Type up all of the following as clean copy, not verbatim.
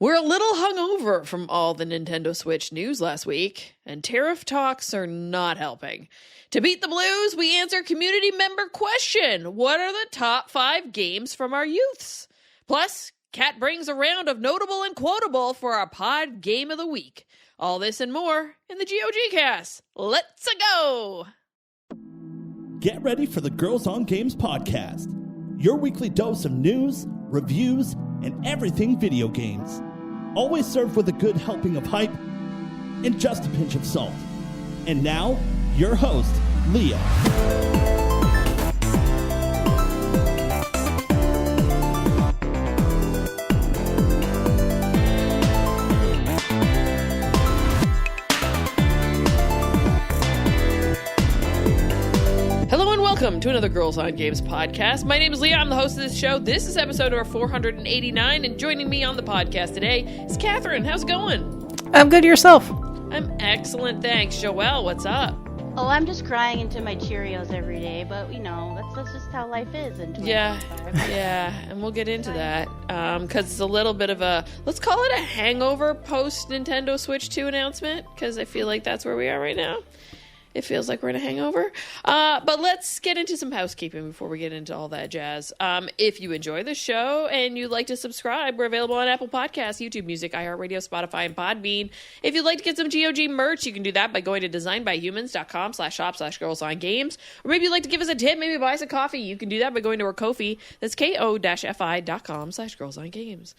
We're a little hungover from all the Nintendo Switch news last week, and tariff talks are not helping. To beat the blues, we answer community member question: what are the top 5 games from our youths? Plus, Kat brings a round of Notable and Quotable for our pod game of the week. All this and more in the GoGCast. Let's go! Get ready for the Girls on Games podcast, your weekly dose of news, reviews, and everything video games. Always served with a good helping of hype and just a pinch of salt. And now, your host, Leah. Welcome to another Girls on Games podcast. My name is Leah. I'm the host of this show. This is episode number 489, and joining me on the podcast today is Catherine. How's it going? I'm good. Yourself? I'm excellent, thanks. Joelle, what's up? Oh, I'm just crying into my Cheerios every day, but you know, that's just how life is in 2025. Yeah, and we'll get into that because it's a little bit of a, let's call it a hangover post Nintendo Switch 2 announcement, because I feel like that's where we are right now. It feels like we're in a hangover. But let's get into some housekeeping before we get into all that jazz. If you enjoy the show and you'd like to subscribe, we're available on Apple Podcasts, YouTube Music, iHeartRadio, Spotify, and Podbean. If you'd like to get some GOG merch, you can do that by going to designbyhumans.com/shop/girlsongames. Or maybe you'd like to give us a tip, maybe buy us a coffee. You can do that by going to our Ko-fi. That's ko-fi.com/girlsongames.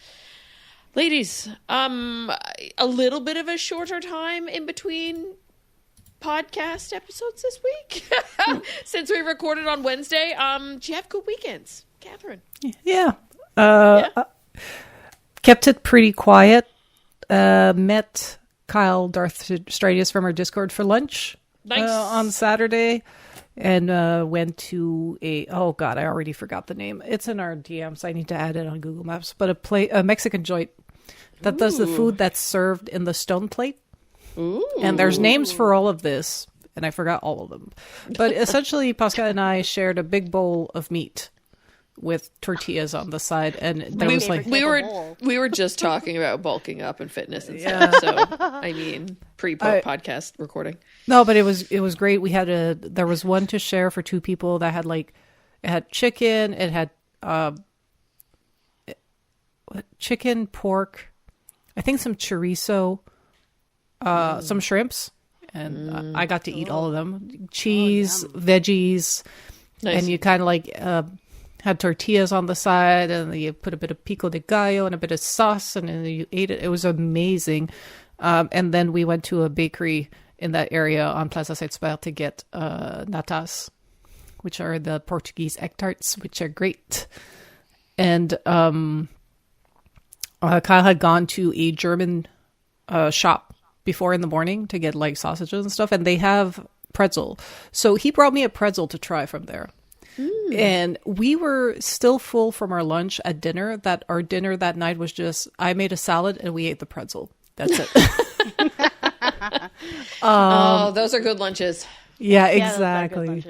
Ladies, a little bit of a shorter time in between podcast episodes this week since we recorded on Wednesday. Do you have good weekends, Catherine? Yeah. Kept it pretty quiet. Met Kyle Darth Stradius from our Discord for lunch on Saturday, and went to I already forgot the name. It's in our DMs. I need to add it on Google Maps. But a Mexican joint that does the food that's served in the stone plate. Ooh. And there's names for all of this, and I forgot all of them. But essentially, Pascal and I shared a big bowl of meat with tortillas on the side, and there was like we were just talking about bulking up and fitness and stuff. So I mean, pre-podcast recording. No, but it was great. There was one to share for 2 people that had it had chicken, it had chicken, pork, I think some chorizo. Some shrimps, and I got to eat all of them. Cheese, veggies, nice. And you kind of had tortillas on the side, and you put a bit of pico de gallo and a bit of sauce, and then you ate it. It was amazing. And then we went to a bakery in that area on Plaza Sete to get natas, which are the Portuguese egg tarts, which are great. And Kyle had gone to a German shop before in the morning to get sausages and stuff, and they have pretzel. So he brought me a pretzel to try from there. And we were still full from our lunch at dinner. That our dinner that night was just, I made a salad and we ate the pretzel. That's it. Those are good lunches. Yeah, exactly.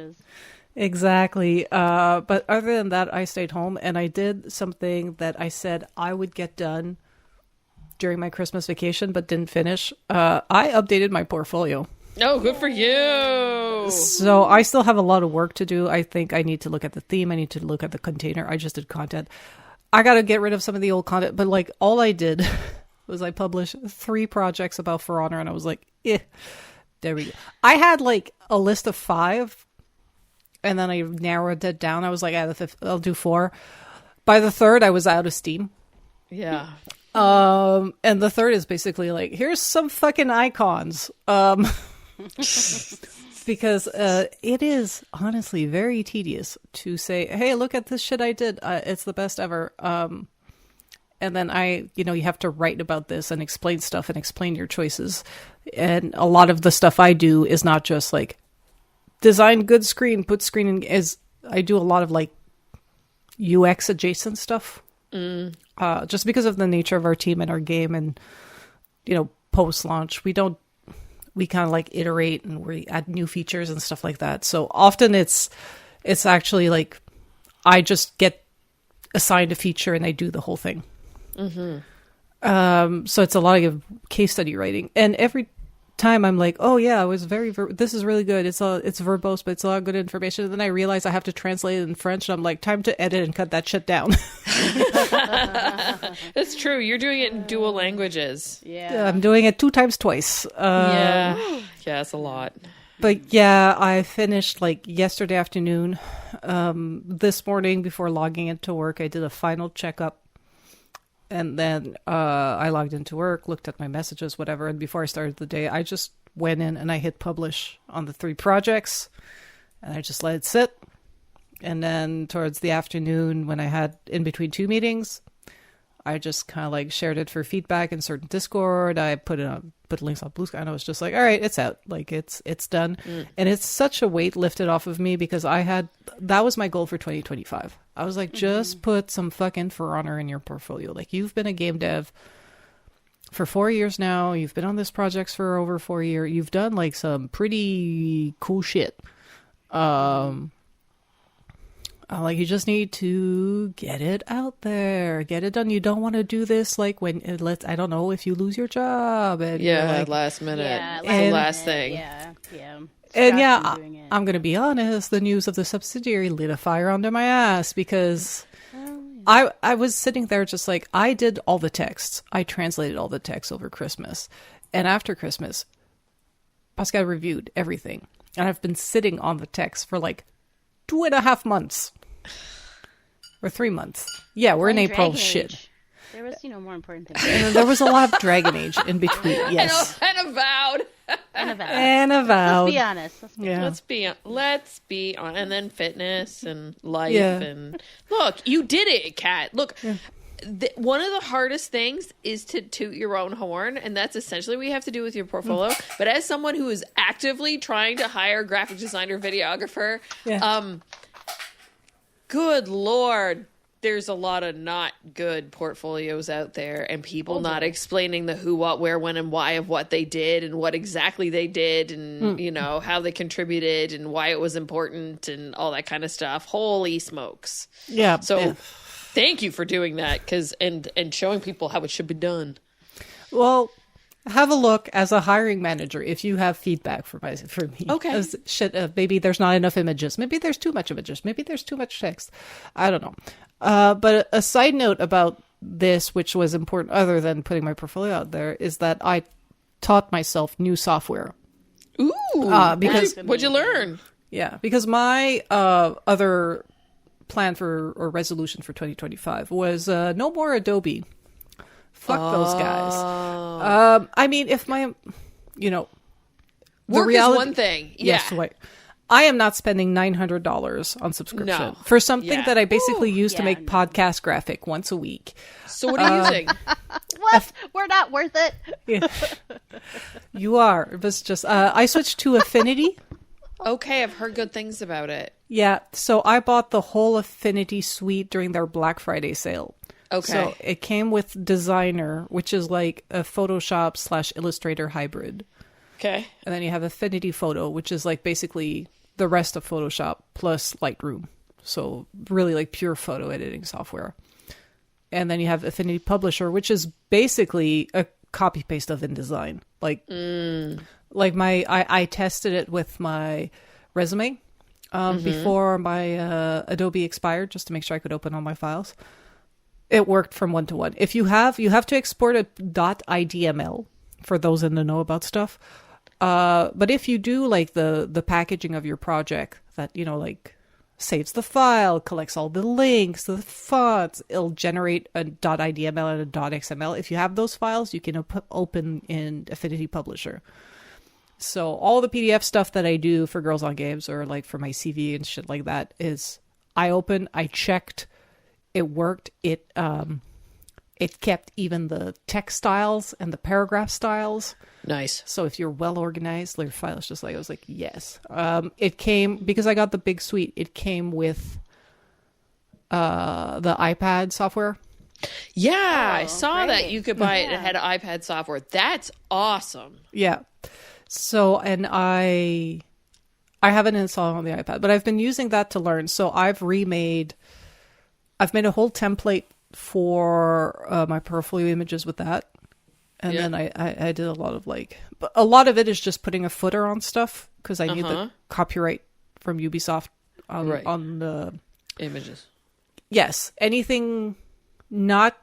Exactly. But other than that, I stayed home and I did something that I said I would get done during my Christmas vacation, but didn't finish. I updated my portfolio. Oh, good for you. So I still have a lot of work to do. I think I need to look at the theme. I need to look at the container. I just did content. I got to get rid of some of the old content, but all I did was I published 3 projects about For Honor, and I was like, there we go. I had a list of 5, and then I narrowed it down. I was like, I'll do 4. By the 3rd, I was out of steam. Yeah. And the 3rd is basically here's some fucking icons. Because it is honestly very tedious to say, hey, look at this shit I did. It's the best ever. And then you have to write about this and explain stuff and explain your choices. And a lot of the stuff I do is not just design good screen, put screen in, I do a lot of UX adjacent stuff. Just because of the nature of our team and our game, and post launch we kind of iterate and we add new features and stuff like that. So often it's actually I just get assigned a feature and I do the whole thing. So it's a lot of case study writing, and every time I'm like, oh yeah, I was this is really good. It's verbose, but it's a lot of good information. And then I realize I have to translate it in French, and I'm like, time to edit and cut that shit down. It's true. You're doing it in dual languages. Yeah. I'm doing it 2 times twice. Yeah, it's a lot. But yeah, I finished like yesterday afternoon. This morning before logging into work, I did a final checkup. And then I logged into work, looked at my messages, whatever. And before I started the day, I just went in and I hit publish on the 3 projects. And I just let it sit. And then towards the afternoon, when I had in between 2 meetings, I just kind of like shared it for feedback in certain Discord. I put links on Blue Sky, and I was just like, all right, it's out. Like it's done. And it's such a weight lifted off of me because that was my goal for 2025. I was like, just put some fucking For Honor in your portfolio. Like, you've been a game dev for 4 years now. You've been on this project for over 4 years. You've done like some pretty cool shit. Like, you just need to get it out there, get it done. You don't want to do this like when I don't know, if you lose your job and like, last minute, last thing. Yeah. And yeah, I'm going to be honest, the news of the subsidiary lit a fire under my ass because I was sitting there just like, I did all the texts. I translated all the texts over Christmas. And after Christmas, Pascal reviewed everything. And I've been sitting on the text for like 2.5 months. Or 3 months. Yeah, we're in April. Dragon Shit. Age. There was, more important things. And there was a lot of Dragon Age in between. Yes. And Avowed. And Avowed. Let's be honest. Let's be honest. And then fitness and life and look, you did it, Kat. Look, one of the hardest things is to toot your own horn, and that's essentially what you have to do with your portfolio. But as someone who is actively trying to hire graphic designer, videographer, good Lord, there's a lot of not good portfolios out there, and people not explaining the who, what, where, when, and why of what they did and what exactly they did and, how they contributed and why it was important and all that kind of stuff. Holy smokes. Yeah. So thank you for doing that and showing people how it should be done. Well, have a look as a hiring manager if you have feedback for me. Okay. Maybe there's not enough images. Maybe there's too much images. Maybe there's too much text. I don't know. But a side note about this, which was important other than putting my portfolio out there, is that I taught myself new software. Ooh. Because what'd you learn? Yeah, because my other plan or resolution for 2025 was no more Adobe. Fuck those guys. I mean, if my, work is one thing. Yes, yeah. Wait. I am not spending $900 on subscription for something that I basically use to make podcast graphic once a week. So what are you using? What? We're not worth it. Yeah. You are. It was just, I switched to Affinity. Okay, I've heard good things about it. Yeah, so I bought the whole Affinity suite during their Black Friday sale. Okay. So it came with Designer, which is like a Photoshop / Illustrator hybrid. Okay. And then you have Affinity Photo, which is like basically the rest of Photoshop plus Lightroom. So really like pure photo editing software. And then you have Affinity Publisher, which is basically a copy paste of InDesign. Like I tested it with my resume before my Adobe expired, just to make sure I could open all my files. It worked from 1 to 1. If you have to export a .idml for those in the know about stuff. But if you do like the packaging of your project that, like saves the file, collects all the links, the fonts, it'll generate a .idml and a .xml. If you have those files, you can open in Affinity Publisher. So all the PDF stuff that I do for Girls on Games or like for my CV and shit like that is I checked, it worked. It kept even the text styles and the paragraph styles. Nice. So if you're well organized, your file is just like, I was like, yes. It came, because I got the big suite, it came with the iPad software. Yeah, I saw that you could buy it. It had iPad software. That's awesome. Yeah. So, and I haven't installed on the iPad, but I've been using that to learn. So I've made a whole template for my portfolio images with that. And then I did a lot of but a lot of it is just putting a footer on stuff because I need the copyright from Ubisoft on the images. Yes, anything not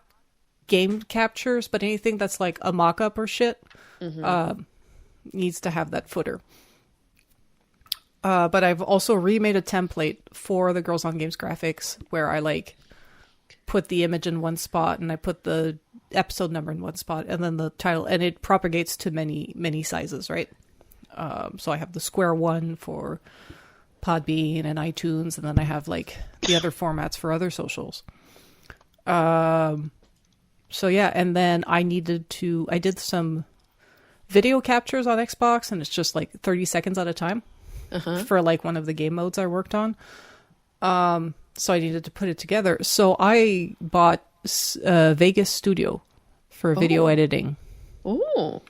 game captures, but anything that's like a mock-up or shit needs to have that footer. But I've also remade a template for the Girls on Games graphics where I put the image in one spot and I put the episode number in one spot and then the title, and it propagates to many sizes, right? So I have the square one for Podbean and iTunes, and then I have the other formats for other socials. So yeah, and then I did some video captures on Xbox, and it's just 30 seconds at a time for one of the game modes I worked on. So I needed to put it together. So I bought Vegas Studio for video editing. Oh.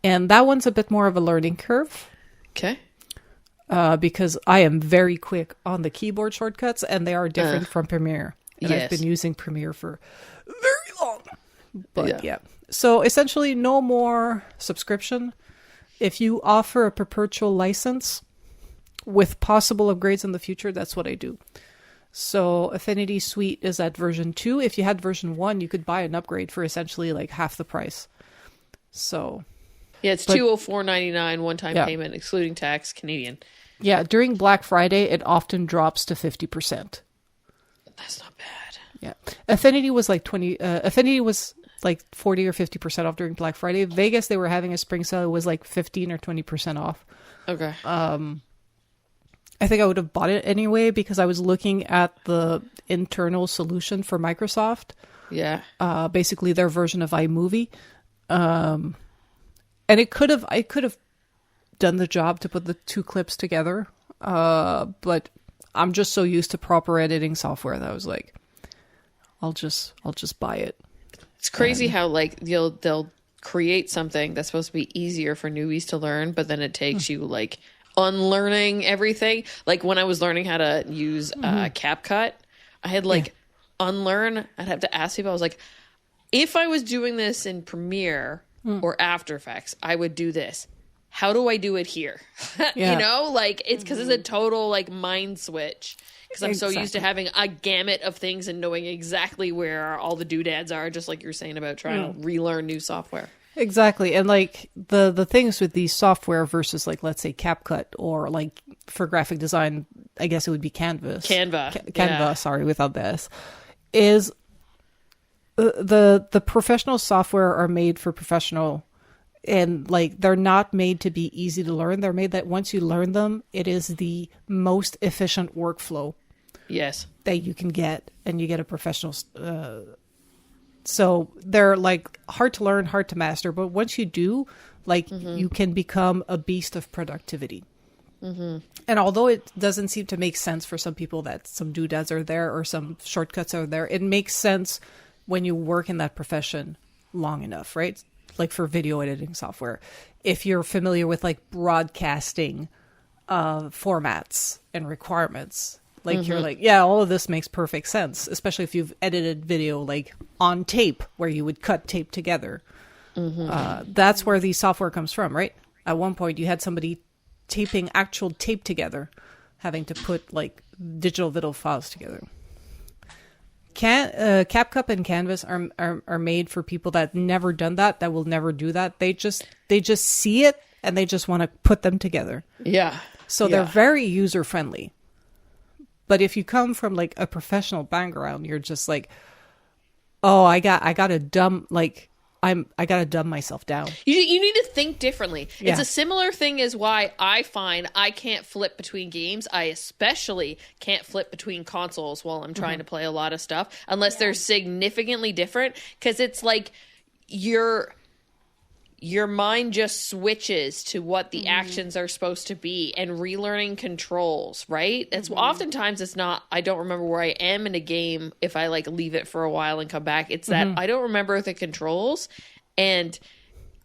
And that one's a bit more of a learning curve. Okay. Because I am very quick on the keyboard shortcuts, and they are different from Premiere. And I've been using Premiere for very long. But yeah. So essentially, no more subscription. If you offer a perpetual license with possible upgrades in the future, that's what I do. So Affinity Suite is at version 2. If you had version 1, you could buy an upgrade for essentially half the price. So yeah, it's $204.99 one-time payment, excluding tax, Canadian. Yeah, during Black Friday, it often drops to 50%. That's not bad. Yeah, Affinity was Affinity was 40 or 50% off during Black Friday. Vegas, they were having a spring sale. It was 15 or 20% off. Okay. I think I would have bought it anyway because I was looking at the internal solution for Microsoft. Yeah. Basically their version of iMovie. And I could have done the job to put the two clips together. But I'm just so used to proper editing software that I was I'll just buy it. It's crazy how they'll create something that's supposed to be easier for newbies to learn, but then it takes you unlearning everything. When I was learning how to use CapCut, I had unlearn. I'd have to ask people. I was if I was doing this in Premiere or After Effects, I would do this. How do I do it here? It's because it's a total mind switch. Because I'm so used to having a gamut of things and knowing exactly where all the doodads are, just like you're saying about trying to relearn new software. Exactly. And the things with these software versus let's say CapCut or for graphic design, I guess it would be Canva, sorry, without this, is the professional software are made for professional, and they're not made to be easy to learn. They're made that once you learn them, it is the most efficient workflow that you can get, and you get a professional so they're hard to learn, hard to master, but once you do, you can become a beast of productivity. And although it doesn't seem to make sense for some people that some doodads are there or some shortcuts are there, it makes sense when you work in that profession long enough, right? For video editing software. If you're familiar with broadcasting formats and requirements, you're all of this makes perfect sense, especially if you've edited video on tape where you would cut tape together. That's where the software comes from, right? At one point you had somebody taping actual tape together, having to put digital video files together. CapCut and Canvas are made for people that never done that will never do that. They just see it and they just want to put them together. Yeah. So they're very user friendly. But if you come from a professional background, you're just oh, I gotta dumb I gotta dumb myself down. You need to think differently. Yeah. It's a similar thing as why I find I can't flip between games. I especially can't flip between consoles while I'm trying to play a lot of stuff unless they're significantly different. Because it's your mind just switches to what the actions are supposed to be and relearning controls, right? It's oftentimes it's not, I don't remember where I am in a game if I leave it for a while and come back. It's that I don't remember the controls and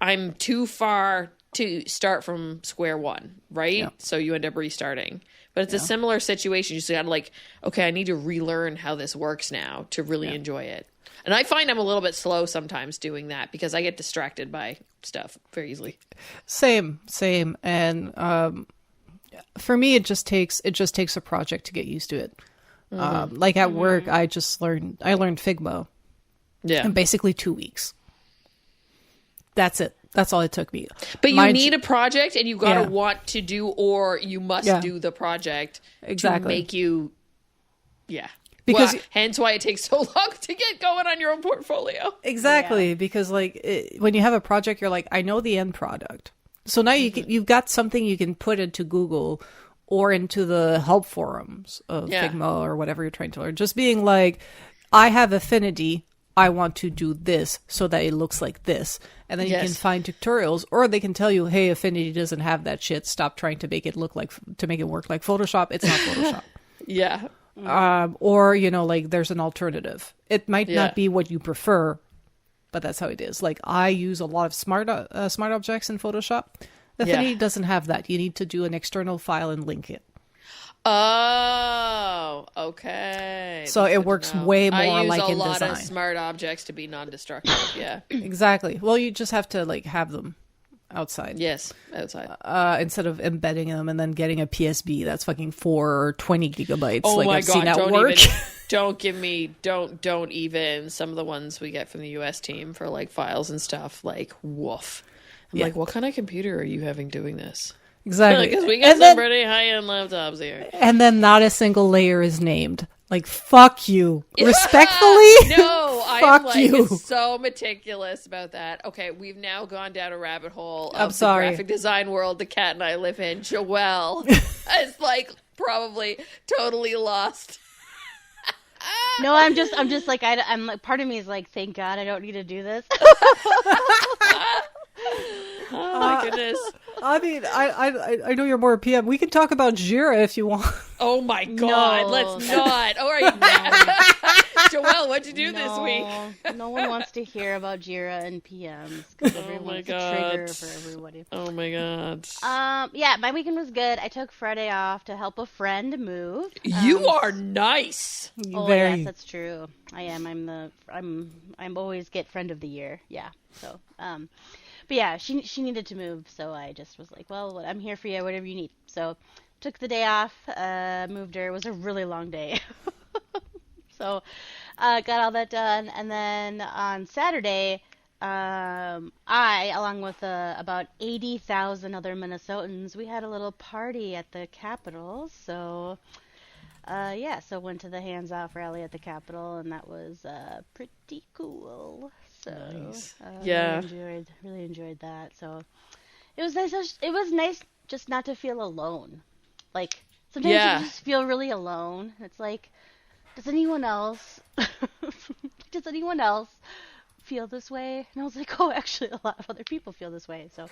I'm too far to start from square one, right? Yeah. So you end up restarting. But it's a similar situation. You just gotta like, okay, I need to relearn how this works now to really enjoy it. And I find I'm a little bit slow sometimes doing that because I get distracted by stuff very easily. Same. And for me, it just takes a project to get used to it. Like at work, I learned Figma in basically 2 weeks. That's it. That's all it took me. But you need a project and you got to want to do, or you must do the project to make you, Because hence why it takes so long to get going on your own portfolio. Exactly. Because like when you have a project, you're like, I know the end product. So now you've got something you can put into Google or into the help forums of Figma or whatever you're trying to learn. Just being like, I have Affinity. I want to do this so that it looks like this. And then you can find tutorials, or they can tell you, hey, Affinity doesn't have that shit. Stop trying to make it work like Photoshop. It's not Photoshop. Or, like there's an alternative. It might not be what you prefer, but that's how it is. Like I use a lot of smart objects in Photoshop. Affinity doesn't have that. You need to do an external file and link it. Oh, okay. So it works way more like in design. I use a lot of smart objects to be non-destructive. Yeah, exactly. Well, you just have to like have them outside. Yes, outside. Instead of embedding them and then getting a PSB that's fucking 4 or 20 gigabytes. Oh like my I've God, seen at work. Don't even some of the ones we get from the US team for like files and stuff. Like woof. I'm like, what kind of computer are you having doing this? Exactly. Because we got some pretty high-end laptops here. And then not a single layer is named. Like, fuck you. Respectfully? No, fuck I'm you. So meticulous about that. Okay, we've now gone down a rabbit hole I'm of sorry. the graphic design world the cat and I live in. Joelle is like probably totally lost. No, I'm just like, I'm like, part of me is like, thank God I don't need to do this. Oh my goodness. I mean, I know you're more PM. We can talk about Jira if you want. Oh my God, No. let's not. All right. Joelle, what'd you do this week? No one wants to hear about Jira and PMs because everyone's a trigger for everybody. Oh my God. Yeah, my weekend was good. I took Friday off to help a friend move. You are nice. Oh yes, that's true. I am. I'm always get friend of the year. Yeah. So, but yeah, she needed to move, so I just was like, well, I'm here for you, whatever you need. So, took the day off, moved her. It was a really long day. So, got all that done, and then on Saturday, I, along with about 80,000 other Minnesotans, we had a little party at the Capitol. So, so went to the Hands Off rally at the Capitol, and that was pretty cool. So, nice. Really enjoyed that. So, it was nice. It was nice just not to feel alone. Like sometimes you just feel really alone. It's like, does anyone else feel this way? And I was like, oh, actually, a lot of other people feel this way. So,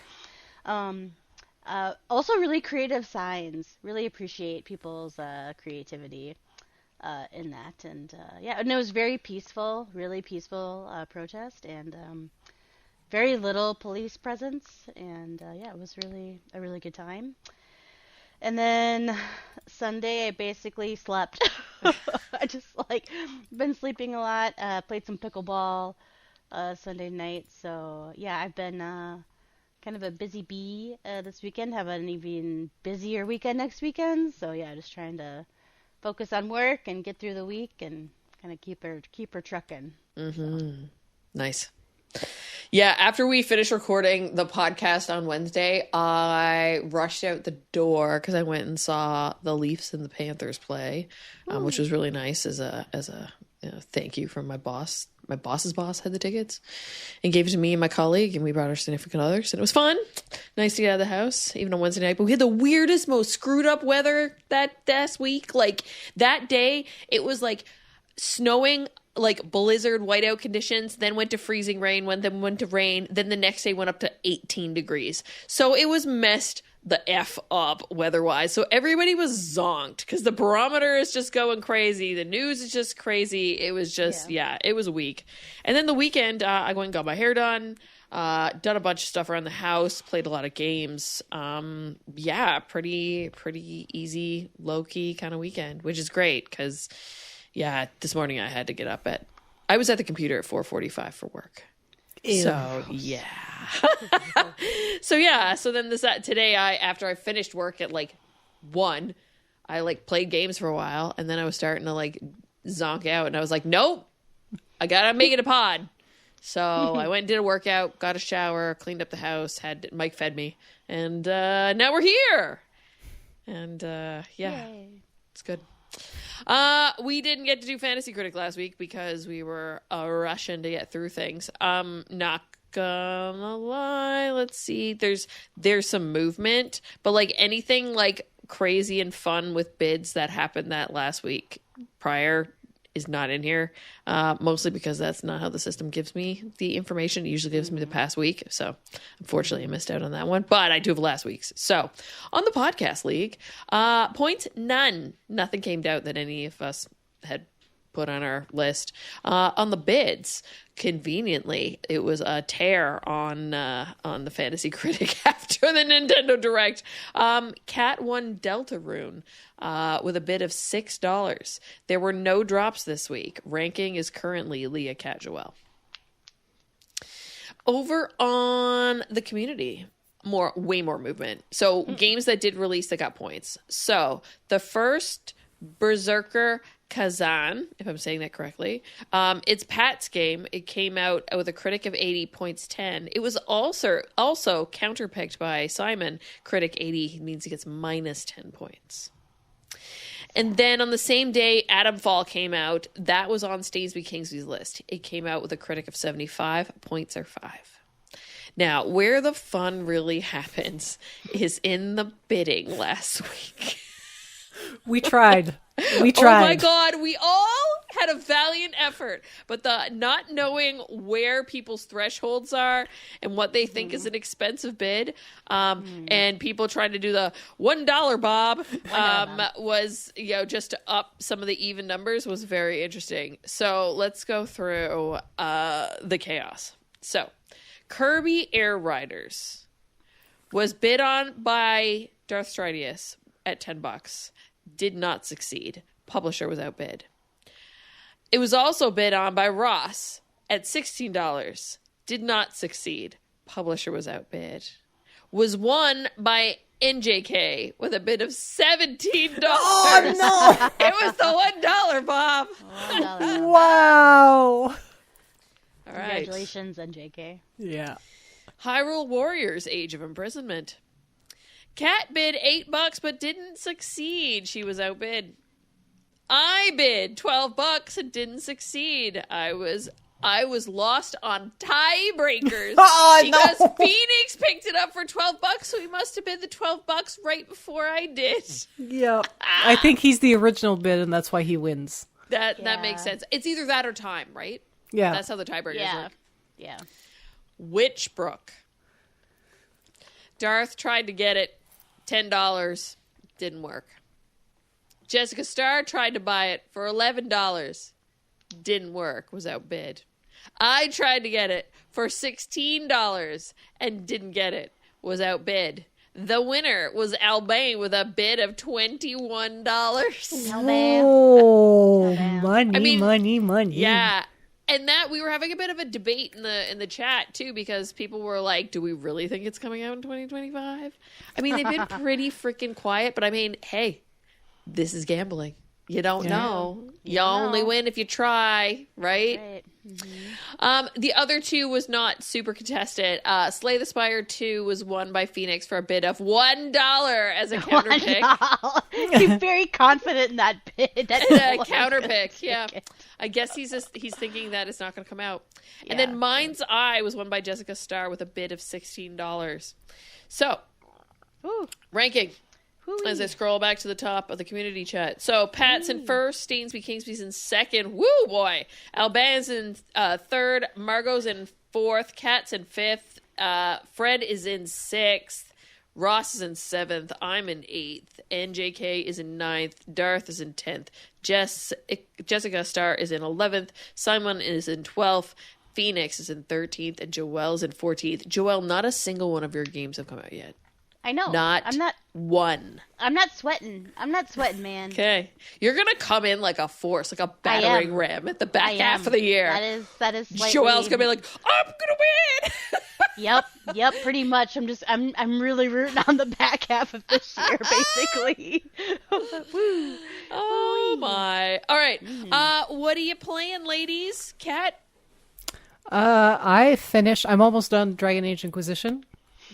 also really creative signs. Really appreciate people's creativity in that. And and it was very peaceful, really peaceful protest, and very little police presence. And it was really a really good time. And then Sunday, I basically slept. I just been sleeping a lot. Played some pickleball Sunday night. So I've been kind of a busy bee this weekend. Have an even busier weekend next weekend. So just trying to focus on work and get through the week and kind of keep her trucking. Mm-hmm. So. Nice. Yeah, after we finished recording the podcast on Wednesday, I rushed out the door because I went and saw the Leafs and the Panthers play, which was really nice as a thank you from my boss. My boss's boss had the tickets and gave it to me and my colleague, and we brought our significant others, and it was fun. Nice to get out of the house, even on Wednesday night. But we had the weirdest, most screwed up weather that week. Like that day, it was like snowing, like blizzard whiteout conditions, then went to freezing rain, then went to rain, then the next day went up to 18 degrees. So it was messed the F up weather-wise. So everybody was zonked because the barometer is just going crazy. The news is just crazy. It was just, it was a week. And then the weekend, I went and got my hair done. Done a bunch of stuff around the house, played a lot of games. Yeah, pretty easy, low-key kind of weekend, which is great because, yeah, this morning I was at the computer at 4:45 for work. Ew. So, yeah. So then today after I finished work at like 1, I like played games for a while, and then I was starting to like zonk out, and I was like, nope, I gotta make it a pod. So I went and did a workout, got a shower, cleaned up the house, Mike fed me, and now we're here. And Yay. it's good. We didn't get to do Fantasy Critic last week because we were rushing to get through things. Not gonna lie, let's see. There's some movement, but like anything like crazy and fun with bids that happened that last week prior is not in here, mostly because that's not how the system gives me the information. It usually gives me the past week. So unfortunately I missed out on that one, but I do have last week's. So on the podcast league, points, none. Nothing came out that any of us had put on our list. On the bids, conveniently, it was a tear on the Fantasy Critic after the Nintendo Direct. Cat won Deltarune with a bid of $6. There were no drops this week. Ranking is currently Leah Cat Joelle. Over on the community, way more movement. So games that did release that got points. So the first Berserker Kazan, if I'm saying that correctly. It's Pat's game. It came out with a critic of 80, points 10. It was also counterpicked by Simon. Critic 80 means he gets minus 10 points. And then on the same day, Adam Fall came out. That was on Stainsby Kingsby's list. It came out with a critic of 75, points are 5. Now, where the fun really happens is in the bidding last week. We tried. Oh my God, we all had a valiant effort, but the not knowing where people's thresholds are and what they think is an expensive bid, and people trying to do the $1 Bob, was, just to up some of the even numbers was very interesting. So let's go through the chaos. So Kirby Air Riders was bid on by Darth Stridius at $10. Did not succeed. Publisher was outbid. It was also bid on by Ross at $16. Did not succeed. Publisher was outbid. Was won by NJK with a bid of $17. Oh, no! It was the $1, Bob. $1. Wow. All right. Congratulations, NJK. Yeah. Hyrule Warriors Age of Imprisonment. Cat bid $8 but didn't succeed. She was outbid. I bid $12 and didn't succeed. I was lost on tiebreakers because Phoenix picked it up for $12, so he must have bid the $12 right before I did. Yeah. I think he's the original bid, and that's why he wins. That makes sense. It's either that or time, right? Yeah. That's how the tiebreakers work. Yeah. Witchbrook. Darth tried to get it. $10. Didn't work. Jessica Starr tried to buy it for $11. Didn't work. Was outbid. I tried to get it for $16 and didn't get it. Was outbid. The winner was Albane with a bid of $21. Oh, money. Yeah. And that we were having a bit of a debate in the chat too, because people were like, do we really think it's coming out in 2025? I mean, they've been pretty freaking quiet, but I mean, hey, this is gambling. You don't know. You only win if you try, right? Mm-hmm. The other two was not super contested. Slay the Spire 2 was won by Phoenix for a bid of $1 as a counter pick. He's very confident in that bid. That's a counter pick, yeah. I guess he's thinking that it's not going to come out. Yeah. And then Mind's Eye was won by Jessica Starr with a bid of $16. So, ranking. As I scroll back to the top of the community chat. So, Pat's in first, Stainsby Kingsby's in second. Woo, boy. Alban's in third, Margot's in fourth, Kat's in fifth, Fred is in sixth, Ross is in seventh, I'm in eighth, NJK is in ninth, Darth is in 10th, Jessica Starr is in 11th, Simon is in 12th, Phoenix is in 13th, and Joelle's in 14th. Joelle, not a single one of your games have come out yet. I know. Not I'm not one. I'm not sweating. I'm not sweating, man. Okay. You're going to come in like a force, like a battering ram at the back half of the year. That is slightly... Joelle's going to be like, I'm going to win. Yep, pretty much. I'm really rooting on the back half of this year, basically. Woo. Oh my. All right. What are you playing, ladies? Kat? I finished. I'm almost done Dragon Age Inquisition.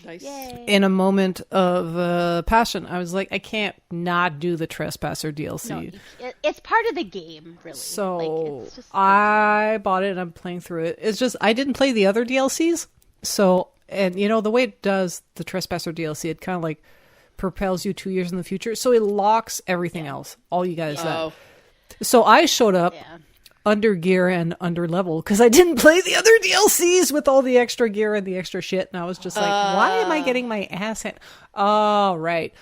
Nice. Yay. In a moment of passion, I was like, I can't not do the Trespasser DLC. No, it's part of the game, really. So like, it's just, I bought it and I'm playing through it. It's just I didn't play the other DLCs. So, and you know, the way it does the Trespasser DLC, it kind of like propels you 2 years in the future. So it locks everything else. All you guys said. So I showed up under gear and under level because I didn't play the other DLCs with all the extra gear and the extra shit. And I was just like, why am I getting my ass handed? Oh, right.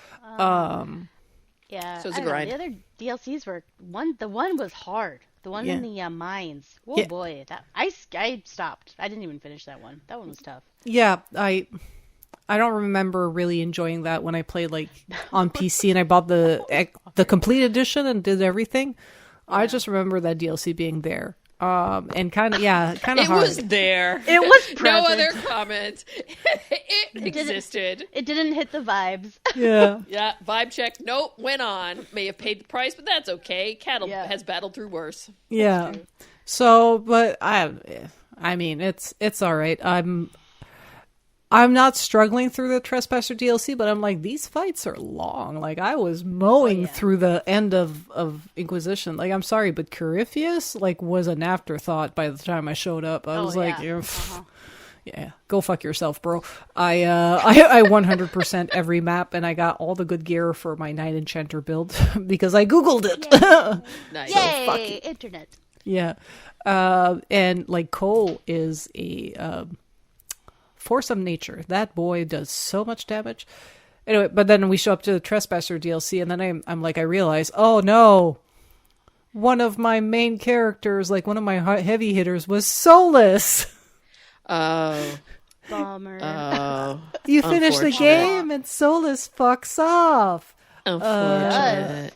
yeah. So it's a grind. The other DLCs were the one was hard. The one in the mines. Oh boy, that I stopped. I didn't even finish that one. That one was tough. Yeah, I don't remember really enjoying that when I played like on PC and I bought the complete edition and did everything. I just remember that DLC being there. And kind of hard. It was there. It was present. No other comment. It existed. It didn't hit the vibes. Yeah. Yeah, vibe check. Nope, went on. May have paid the price, but that's okay. Cattle has battled through worse. Yeah. So, but I mean, it's all right. I'm not struggling through the Trespasser DLC, but I'm like, these fights are long. Like, I was mowing through the end of Inquisition. Like, I'm sorry, but Corypheus, like, was an afterthought by the time I showed up. I was like, yeah, go fuck yourself, bro. I 100% every map, and I got all the good gear for my Knight Enchanter build because I Googled it. Nice. Yay, internet. Yeah. And, like, Cole is a... force of nature. That boy does so much damage. Anyway, but then we show up to the Trespasser DLC, and then I'm like, I realize, oh no, one of my main characters, like one of my heavy hitters, was soulless. Oh. Bummer. Oh. You finish the game, and soulless fucks off. Unfortunate.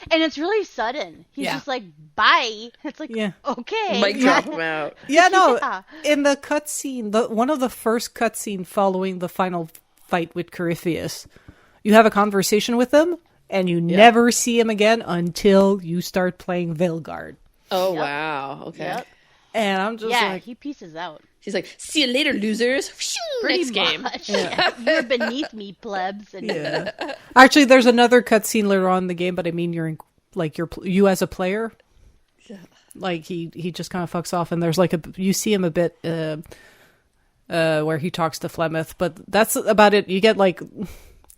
And it's really sudden. He's just like, bye. It's like, okay. Might drop him out. Yeah, no. In the cutscene, one of the first cutscene following the final fight with Corypheus, you have a conversation with him, and you never see him again until you start playing Veilguard. Oh, wow. Okay. Yep. And I'm just like... he pieces out. He's like, see you later, losers. Next game. You're beneath me, plebs. And Actually, there's another cutscene later on in the game, but I mean, you as a player. Yeah. Like he just kind of fucks off, and there's like you see him a bit where he talks to Flemeth, but that's about it. You get like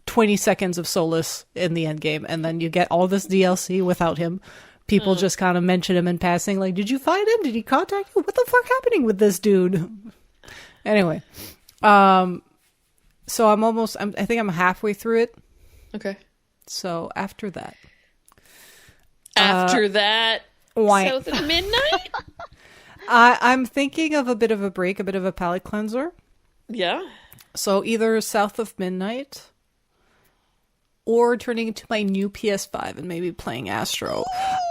20 seconds of Solus in the end game, and then you get all this DLC without him. People just kind of mention him in passing, like, did you find him? Did he contact you? What the fuck happening with this dude? Anyway, so I think I'm halfway through it. Okay. So after that. South of midnight? I'm thinking of a bit of a break, a bit of a palate cleanser. Yeah. So either South of Midnight or turning into my new PS5 and maybe playing Astro.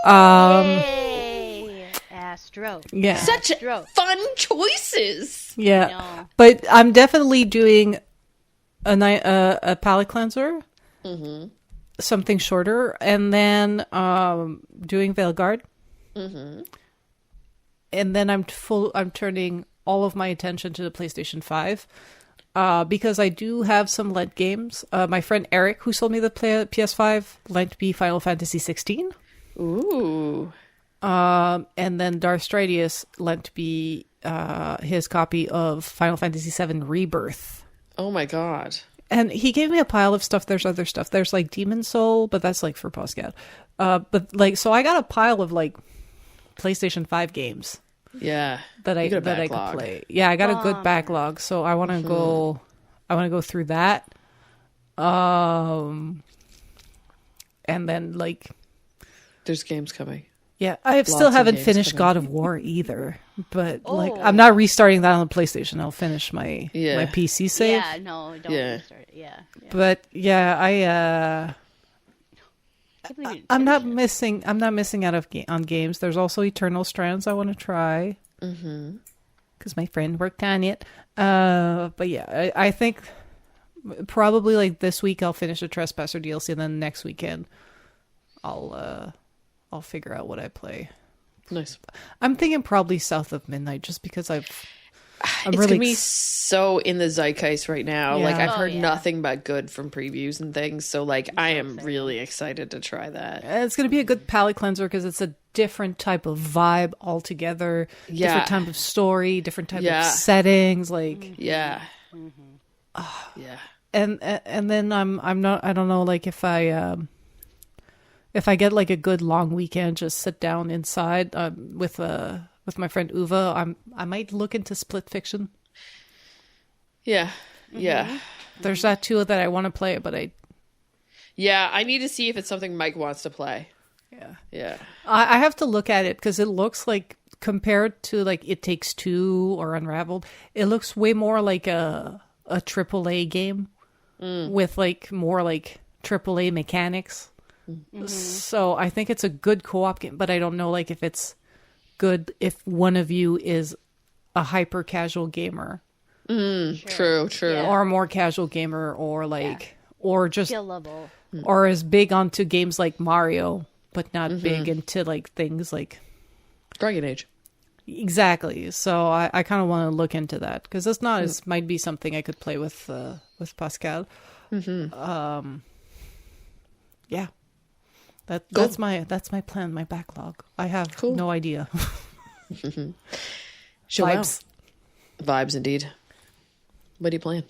Yay! Astro. Yeah. Such fun choices. Yeah. But I'm definitely doing a palate cleanser. Mm-hmm. Something shorter. And then doing Veilguard. Mm-hmm. And then I'm turning all of my attention to the PlayStation 5. Because I do have some lent games. My friend Eric, who sold me the PS5, lent me Final Fantasy 16. Ooh. And then Darth Stridius lent me his copy of Final Fantasy 7 Rebirth. Oh my god. And he gave me a pile of stuff. There's other stuff. There's like Demon Soul, but that's like for Postcat. But like, so I got a pile of like PlayStation 5 games. Yeah. That I could play. Yeah, I got a good backlog, so I want to go. I want to go through that. And then like, there's games coming. Yeah, I still Lots of haven't games finished coming. God of War either. But like, Oh. I'm not restarting that on the PlayStation. I'll finish my Yeah. PC save. Yeah, no, don't Yeah. restart it. Yeah. But yeah, Can't believe you didn't I'm not finish it. missing. I'm not missing out on games. There's also Eternal Strands I want to try. Because my friend worked on it. But yeah, I think probably like this week I'll finish the Trespasser DLC, and then next weekend I'll figure out what I play. Nice. I'm thinking probably South of Midnight, just because I'm It's really gonna be so in the zeitgeist right now. Like Yeah. I've Oh, heard yeah. nothing but good from previews and things. So like I am really excited to try that. It's going to be a good palate cleanser because it's a different type of vibe altogether. Yeah. Different type of story, different type Yeah. of settings. Like, Yeah. Mm-hmm. Yeah. and then I'm not. I don't know. Like if I get like a good long weekend, just sit down inside with my friend Uva, I might look into Split Fiction. Yeah. Yeah. There's that too that I want to play, but Yeah. I need to see if it's something Mike wants to play. yeah. Yeah. I have to look at it because it looks like, compared to like It Takes Two or Unraveled, it looks way more like a AAA game with like more like AAA mechanics. So I think it's a good co-op game, but I don't know like if it's good if one of you is a hyper casual gamer True. Yeah. or a more casual gamer, or like or just Skill level. or is big onto games like Mario but not big into like things like Dragon Age. exactly. So I kind of want to look into that because it's not as might be something I could play with Pascal. Yeah. That's my plan, my backlog. I have no idea. Show Vibes. out. Vibes indeed. What do you plan?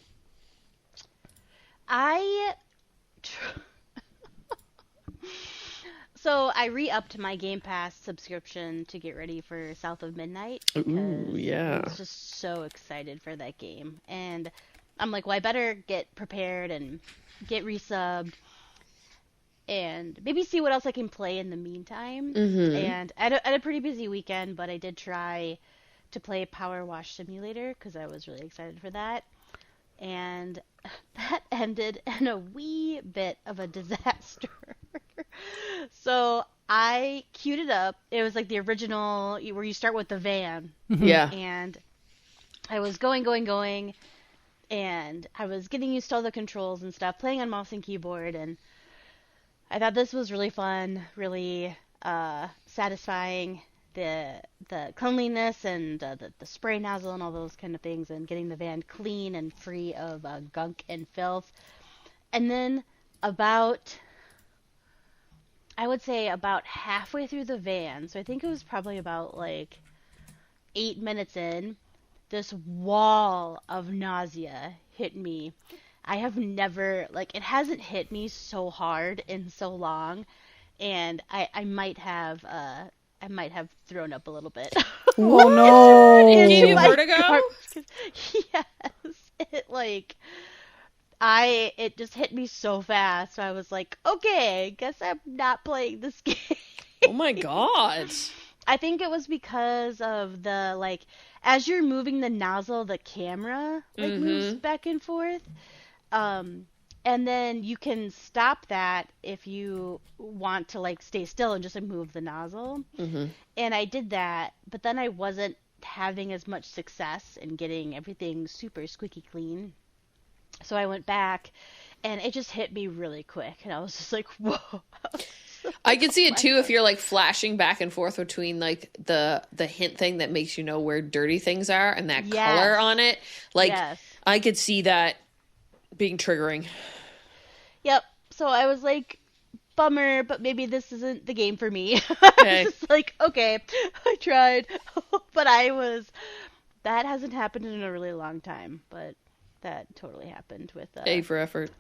So I re-upped my Game Pass subscription to get ready for South of Midnight. Ooh, yeah. I was just so excited for that game. And I'm like, well, I better get prepared and get resubbed and maybe see what else I can play in the meantime. And I had a pretty busy weekend, but I did try to play Power Wash Simulator because I was really excited for that. And that ended in a wee bit of a disaster. So I queued it up. It was like the original where you start with the van. Yeah. And I was going, and I was getting used to all the controls and stuff, playing on mouse and keyboard, and I thought this was really fun, really satisfying. The cleanliness and the spray nozzle and all those kind of things, and getting the van clean and free of gunk and filth. And then I would say about halfway through the van, so I think it was probably about like 8 minutes in, this wall of nausea hit me. I have never, like, it hasn't hit me so hard in so long, and I might have thrown up a little bit. Oh no! Gave you My vertigo? heart- Yes, it just hit me so fast. So I was like, okay, I guess I'm not playing this game. Oh my god. I think it was because of the, like, as you're moving the nozzle, the camera moves back and forth. And then you can stop that if you want to like stay still and just like move the nozzle. And I did that, but then I wasn't having as much success in getting everything super squeaky clean. So I went back, and it just hit me really quick, and I was just like, whoa. I can see it too if you're like flashing back and forth between like the hint thing that makes you know where dirty things are and that color on it. Like Yes. I could see that being triggering. Yep. So I was like, bummer, but maybe this isn't the game for me. Okay. I was just like, okay, I tried. But that hasn't happened in a really long time, but that totally happened with A for effort.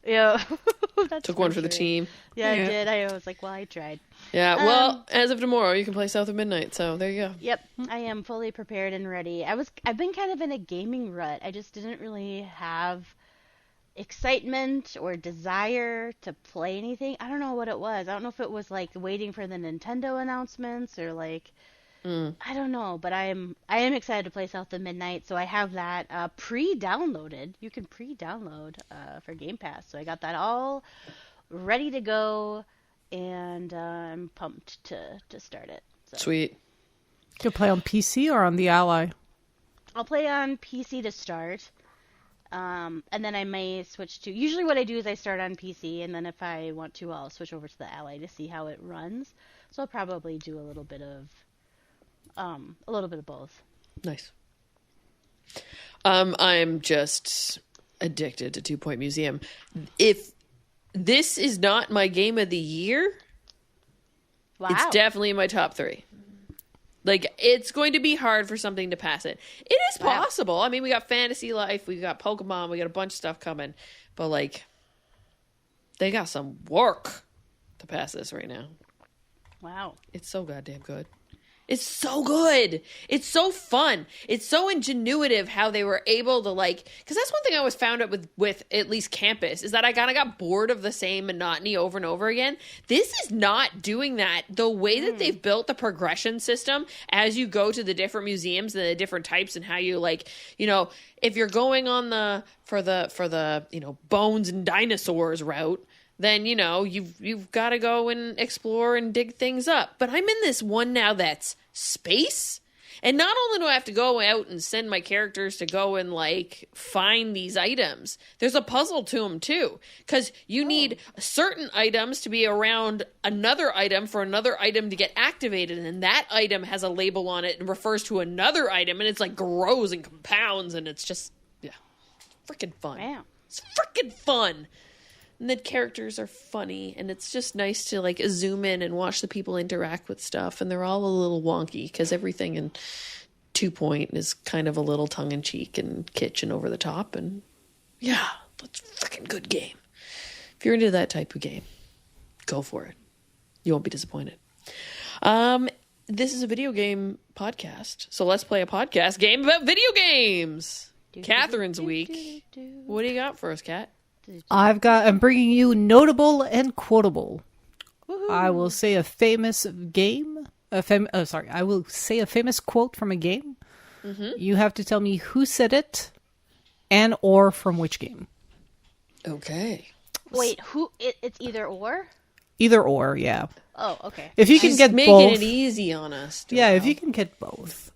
yeah. That's Took one for the team. Yeah, Yeah. I did. I was like, well, I tried. Yeah, well, as of tomorrow, you can play South of Midnight, so there you go. Yep, I am fully prepared and ready. I've been kind of in a gaming rut. I just didn't really have excitement or desire to play anything. I don't know what it was. I don't know if it was like waiting for the Nintendo announcements or like I don't know, but I am excited to play South of Midnight. So I have that pre-downloaded. You can pre-download for Game Pass. So I got that all ready to go, and I'm pumped to start it. So. Sweet. You play on PC or on the Ally? I'll play on PC to start. And then I may switch to. Usually, what I do is I start on PC, and then if I want to, I'll switch over to the Ally to see how it runs. So I'll probably do a little bit of both. Nice. I'm just addicted to 2 Point Museum. If this is not my game of the year, Wow. it's definitely in my top 3. Like, it's going to be hard for something to pass it. It is possible. I mean, we got Fantasy Life, we got Pokemon, we got a bunch of stuff coming. But, like, they got some work to pass this right now. Wow. It's so goddamn good. It's so good. It's so fun. It's so ingenuitive how they were able to, like, because that's one thing I always found out with at least Campus is that I kind of got bored of the same monotony over and over again. This is not doing that. The way that they've built the progression system as you go to the different museums and the different types and how you, like, you know, if you're going on for the you know, bones and dinosaurs route, then, you know, you've got to go and explore and dig things up. But I'm in this one now that's space. And not only do I have to go out and send my characters to go and, like, find these items, there's a puzzle to them, too. Because you need certain items to be around another item for another item to get activated. And that item has a label on it and refers to another item. And it's, like, grows and compounds. And it's just, yeah, freaking fun. Wow. It's freaking fun. And the characters are funny, and it's just nice to, like, zoom in and watch the people interact with stuff. And they're all a little wonky because everything in 2 Point is kind of a little tongue-in-cheek and kitsch and over the top. And yeah, that's a freaking good game. If you're into that type of game, go for it. You won't be disappointed. This is a video game podcast, so let's play a podcast game about video games. Catherine's week. What do you got for us, Kat? I'm bringing you Notable and Quotable. Woo-hoo. I will say a famous game. I will say a famous quote from a game. Mm-hmm. You have to tell me who said it and or from which game. Okay. Wait, it's either or? Either or, yeah. Oh, okay. If you can get making both. It easy on us. Yeah, if you can get both.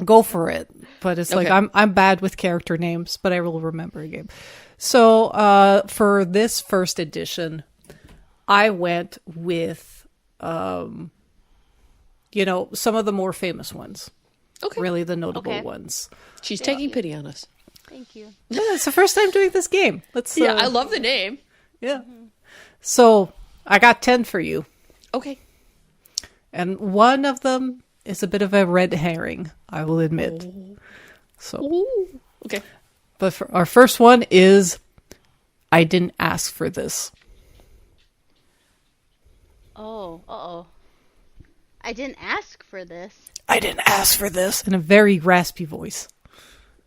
Go for it. But it's like I'm bad with character names, but I will remember a game. So for this first edition, I went with some of the more famous ones. Okay. Really the notable ones. She's taking pity on us. Thank you. Yeah, it's the first time doing this game. I love the name. Yeah. Mm-hmm. So I got 10 for you. Okay. And one of them is a bit of a red herring, I will admit. Oh. So, ooh. Okay. But for our first one is, I didn't ask for this. Oh, uh-oh. I didn't ask for this. I didn't ask for this. In a very raspy voice.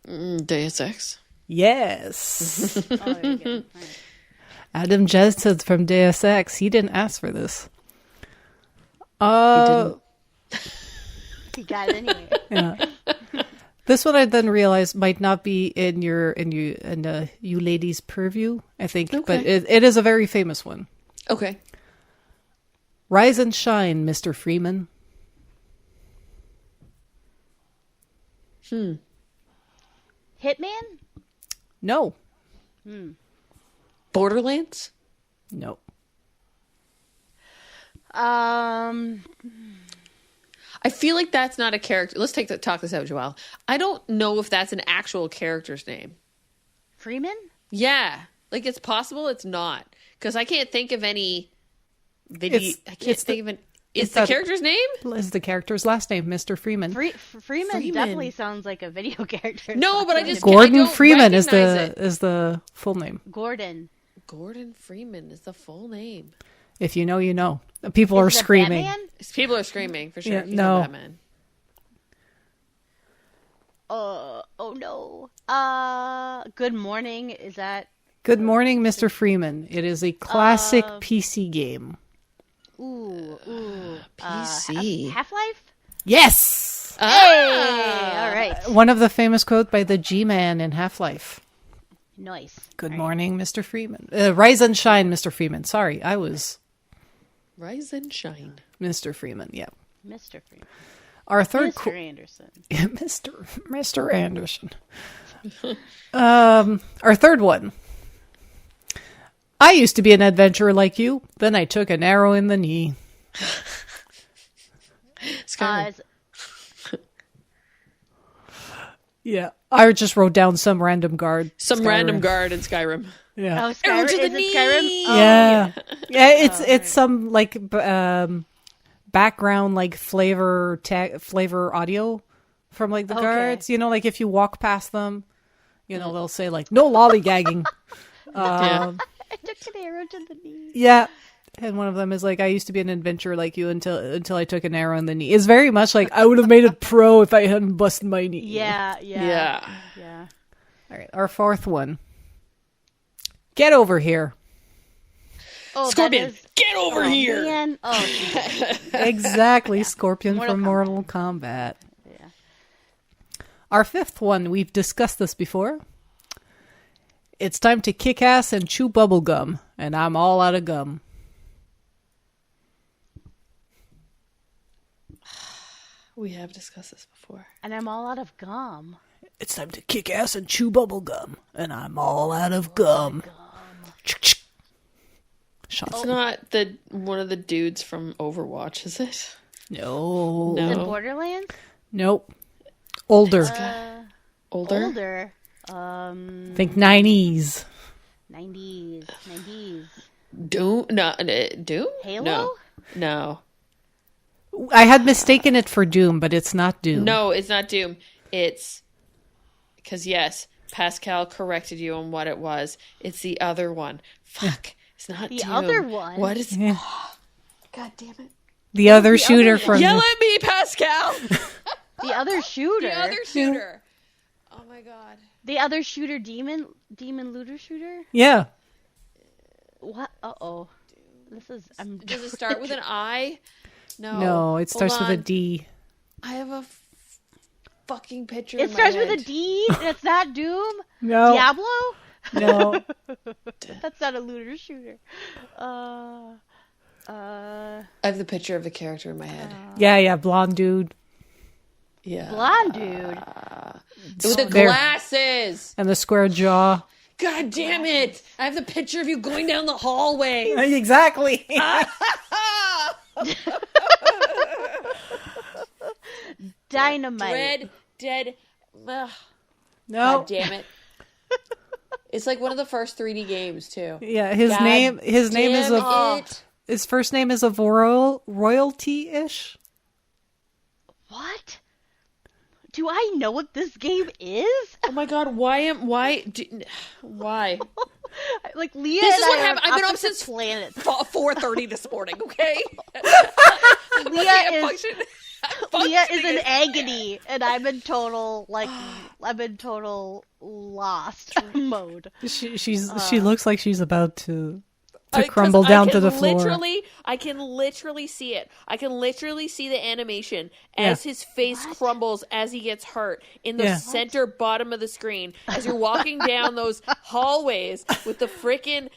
Deus Ex. Yes. Oh, very good. All right. Adam Jensen from Deus Ex. He didn't ask for this. He didn't. He got it anyway. Yeah. This one I then realized might not be in you ladies' purview, I think, but it is a very famous one. Okay. Rise and shine, Mr. Freeman. Hitman? No. Borderlands? No. I feel like that's not a character. Let's talk this out, Joelle. I don't know if that's an actual character's name. Freeman? Yeah. Like, it's possible it's not. Because I can't think of any video. It's the character's name? Is the character's last name, Mr. Freeman. Freeman definitely sounds like a video character. No, but I just Gordon Freeman is the full name. Gordon Freeman is the full name. If you know, you know. People are screaming. People are screaming for sure. Yeah, if you know Batman. Oh no. Good morning. Is that? Good morning, Mr. Freeman. It is a classic PC game. Ooh. PC. Half-Life? Yes! Hey! All right. One of the famous quotes by the G-Man in Half-Life. Nice. Good morning, Mr. Freeman. Rise and shine, Mr. Freeman. Sorry, I was Rise and shine. Mr. Freeman, yeah. Mr. Freeman. Our third Mr. Anderson. Mr. Anderson. Our third one. I used to be an adventurer like you, then I took an arrow in the knee. Skyrim. Yeah, I just wrote down some random guard. Random guard in Skyrim. Yeah. Oh, Skyrim. Arrow to the Is it knee! Skyrim? Oh, Yeah, it's some like background like flavor audio from like the guards. You know, like if you walk past them, you know they'll say like no lollygagging. Yeah. I took an arrow to the knee. Yeah, and one of them is like I used to be an adventurer like you until I took an arrow in the knee. It's very much like I would have made it pro if I hadn't busted my knee. Yeah. All right, our fourth one. Get over here. Oh, Scorpion, that is... get over here! Man. Oh, Jesus. Exactly, Scorpion Mortal from Kombat. Mortal Kombat. Yeah. Our fifth one, we've discussed this before. It's time to kick ass and chew bubble gum, and I'm all out of gum. We have discussed this before. And I'm all out of gum. It's time to kick ass and chew bubble gum, and I'm all out of gum. Shots. It's not one of the dudes from Overwatch, is it? No. Is it Borderlands? Nope. Older. Older? Older. Think 90s. 90s. Doom? No, Doom? Halo? No. I had mistaken it for Doom, but it's not Doom. No, it's not Doom. It's because yes, Pascal corrected you on what it was. It's the other one. Fuck, it's not The Doom. other one? What is? Yeah. God damn it! The other shooter from Yell at me, Pascal. The other shooter? The other shooter. Oh my god. The other shooter, demon looter shooter? Yeah. What? Uh-oh. This is... Does it start with an I? No, it starts with a D. I have a fucking picture. It in my starts head. with a D? And it's not Doom? No. Diablo? No. That's not a looter shooter. I have the picture of the character in my head. Yeah, blonde dude. Yeah. Blonde dude. With the There. glasses. And the square jaw. God damn it! I have the picture of you going down the hallway. Exactly. Dynamite. Red Dead. Ugh, No. God damn it! It's like one of the first 3D games too. Yeah, his God name is damn it. his first name is of royalty-ish. What? Do I know what this game is? Oh my god! Why? Like Leah This and is what I are happened. I've been up opposite since planets. 4:30 this morning. Okay. Leah Leah is in agony, and I'm in total lost mode. She looks like she's about to crumble down to the floor. I can literally see it. I can literally see the animation as his face crumbles as he gets hurt in the center bottom of the screen as you're walking down those hallways with the frickin'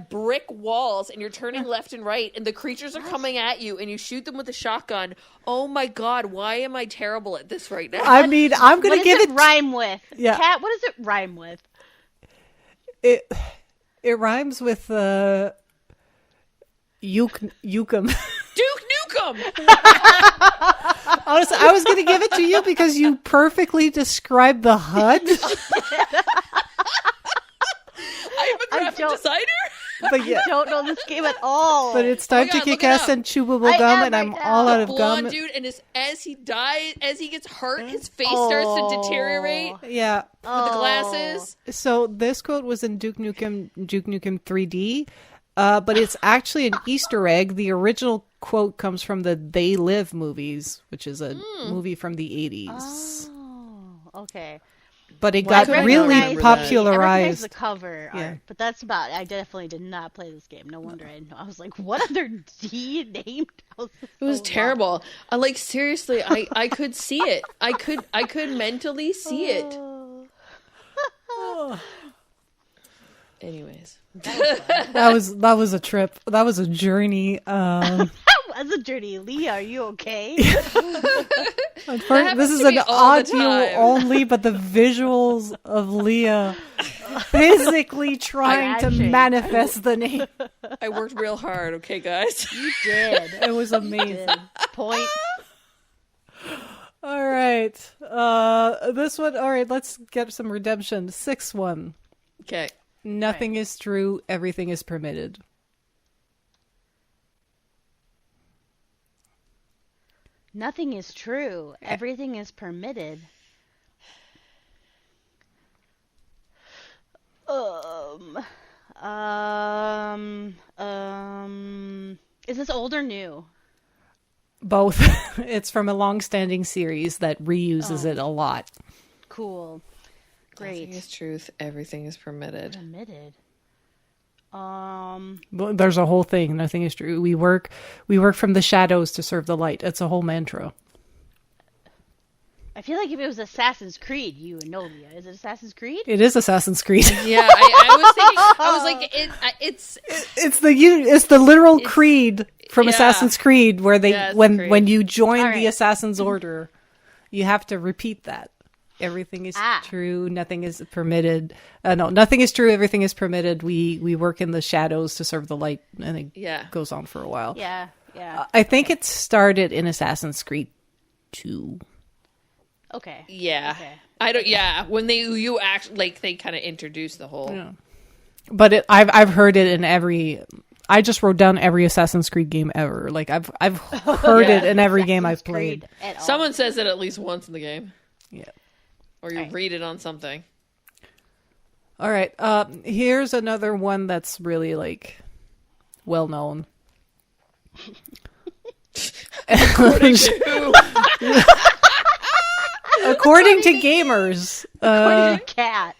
brick walls and you're turning left and right and the creatures are coming at you and you shoot them with a shotgun. Oh my god, why am I terrible at this right now? I mean, I'm going to give it... rhyme with? Yeah. Kat, what does it rhyme with? It rhymes with Yukum. Duke Nukem! Honestly, I was going to give it to you because you perfectly described the HUD. I'm a graphic designer? But yeah, I don't know this game at all. but it's time to look kick it ass up. and chew bubble gum, and I'm all out of Blonde gum. dude, and as he gets hurt, his face starts to deteriorate with Yeah. the glasses. So this quote was in Duke Nukem 3D, but it's actually an Easter egg. The original quote comes from the They Live movies, which is a movie from the 80s. okay. But it Well, I got couldn't really remember that. I recognize popularized. the cover Yeah. art, but that's about it. I definitely did not play this game. No wonder I didn't know. I was like, what other D named houses? It was terrible. Like seriously, I could see it. I could mentally see it. Anyways, That was a trip. That was a journey. That was a journey. Leah, are you okay? happens This is to an me all the audio time. only, but the visuals of Leah physically trying to Actually. manifest the name. I worked real hard. Okay, guys. You did. It was amazing. Point. All right. This one. All right. Let's get some redemption. 6-1. Okay. Nothing is true. Everything is permitted. Nothing is true. Everything is permitted. Is this old or new? Both. It's from a long-standing series that reuses it a lot. Cool. Nothing Great. is truth. Everything is permitted. Permitted. But there's a whole thing. Nothing is true. We work from the shadows to serve the light. It's a whole mantra. I feel like if it was Assassin's Creed, you would know, Leah. Is it Assassin's Creed? It is Assassin's Creed. Yeah, I was thinking. I was like, it's It's the literal creed from yeah. Assassin's Creed where they Yeah, it's when Creed. when you join All the right. Assassin's Order, you have to repeat that. Everything is Ah. true. Nothing is permitted. No, nothing is true. Everything is permitted. We work in the shadows to serve the light, and it Yeah. goes on for a while. Yeah, yeah. I think it started in Assassin's Creed 2. Okay. yeah. Okay. I don't. Yeah, when you act like they kind of introduce the whole. Yeah. But I've heard it in every. I just wrote down every Assassin's Creed game ever. Like I've heard Yeah. it in every game I've Assassin's played. Creed at all. Someone says it at least once in the game, Yeah. or you Right. read it on something. All right. Here's another one that's really like well known. According to gamers, Cat.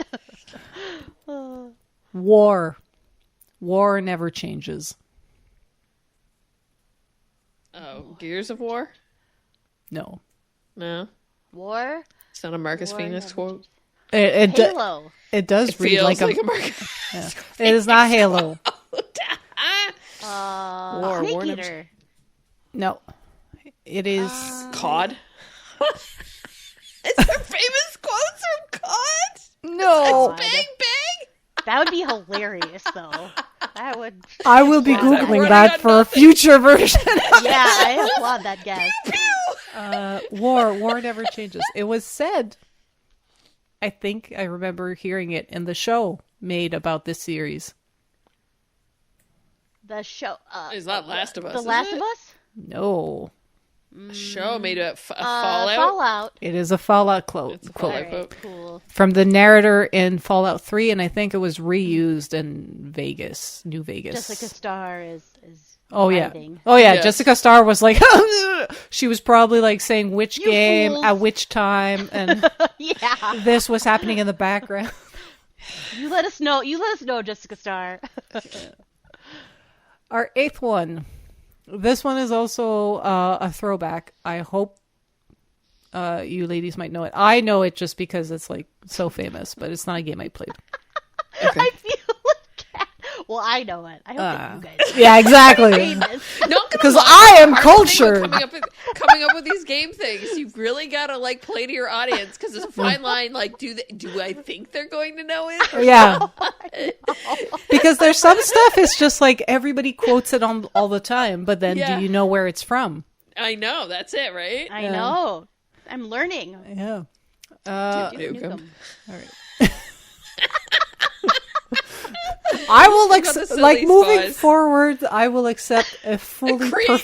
war never changes. Oh, Gears of War? No, No, War. it's not a Marcus War Phoenix never quote. it Halo. it does It read feels like like a. a Marcus. It is not Halo. War Snake never- Eater. No, it is. COD. It's the famous quotes from COD. No, God. Bang bang. That would be hilarious, though. That would. I will be Wow. googling Running that on for a nothing. future version. Yeah, I applaud that guess. War never changes. It was said. I think I remember hearing it in the show made about this series. The show. Is that Last of Us? The is Last it? of Us? No, A show made a Fallout. Fallout. it is a Fallout quote. It's a quote. Fallout. Alright, cool. From the narrator in Fallout 3, and I think it was reused in Vegas, New Vegas. Jessica Starr is Oh yeah. writhing. Oh yeah. Yes. Jessica Starr was like, she was probably like saying which You game fools. at which time, and Yeah. this was happening in the background. You let us know. You let us know, Jessica Starr. Our 8th one. This one is also a throwback. I hope you ladies might know it. I know it just because it's like so famous, but it's not a game I played. I feel like. Well, I know it. I hope that you guys. Yeah, exactly. Famous. No, 'Cause I am Hard thing with cultured. Coming up with these game things, you've really got to like play to your audience because there's a fine line. Like, do I think they're going to know it? Or Yeah. Because there's some stuff it's just like everybody quotes it on all the time, but then Yeah. do you know where it's from? I know that's it, right? I know. I'm learning. Yeah. Duke 'em. Nukem. All right. I will Got the silly like moving spies. forward. I will accept a fully Agreed.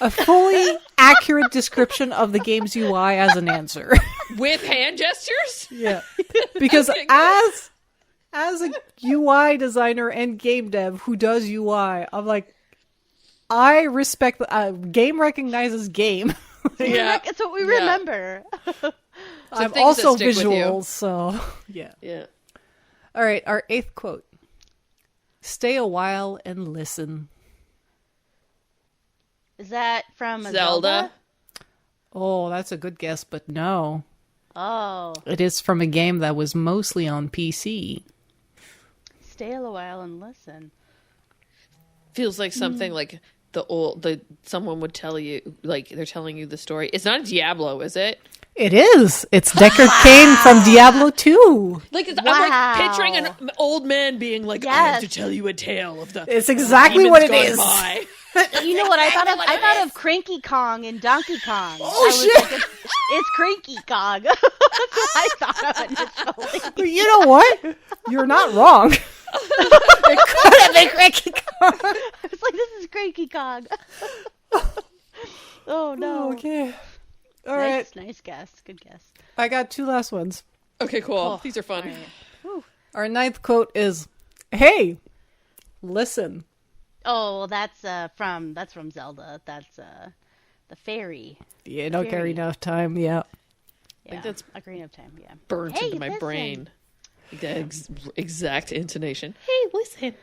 a fully accurate description of the game's UI as an answer. With hand gestures. Yeah, because Okay, good. as a UI designer and game dev who does UI, I'm like, I respect game recognizes game. Yeah, It's what we Yeah. remember. I'm things also that stick with you. visual, so yeah. Yeah. All right, our 8th quote. Stay a while and listen. Is that from a Zelda. Oh, that's a good guess, but no. Oh, It is from a game that was mostly on PC. stay a while and listen. Feels like something like someone would tell you, like they're telling you the story. It's not Diablo, is it? It is. It's Deckard Cain from Diablo 2. Like I'm Wow. like picturing an old man being like, I have to Yes. tell you a tale of the It's exactly what it demons is. gone by. You know what I thought of? what I it thought is. of Cranky Kong and Donkey Kong. Oh, I was shit. like, it's Cranky Kong. That's what I thought of initially. But you know what? You're not wrong. It could have been Cranky Kong. I was like, this is Cranky Kong. Oh no. Okay. All right. Nice guess. Good guess. I got 2 last ones. Okay, cool. These are fun. Our 9th quote is, "Hey, listen." Oh, well, that's from Zelda. That's the fairy. Yeah, don't carry Very. enough time. Yeah. Yeah, that's Ocarina of Time. Yeah. Burnt Hey, into my listen. brain. The exact intonation. Hey, listen.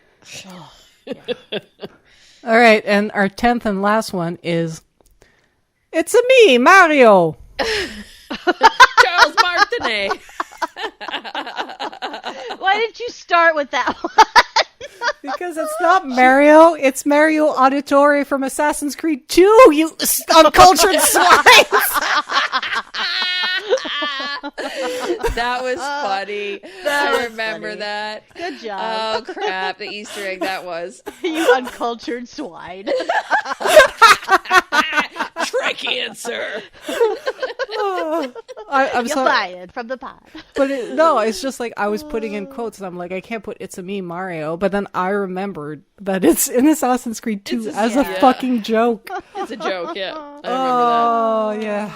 All right, and our 10th and last one is, "It's a me, Mario." Charles Martinet. Why didn't you start with that one? Because it's not Mario, it's Mario Auditore from Assassin's Creed 2, you uncultured swine. That was funny. I remember funny. that. Good job. Oh crap! The Easter egg that was. You uncultured swine. Trick answer. I'm You're sorry, fired from the pod. but no, it's just like I was putting in quotes, and I'm like, I can't put "It's a me, Mario," but then I remembered that it's in Assassin's Creed 2 as a fucking joke. It's a joke. Yeah, I remember Oh yeah.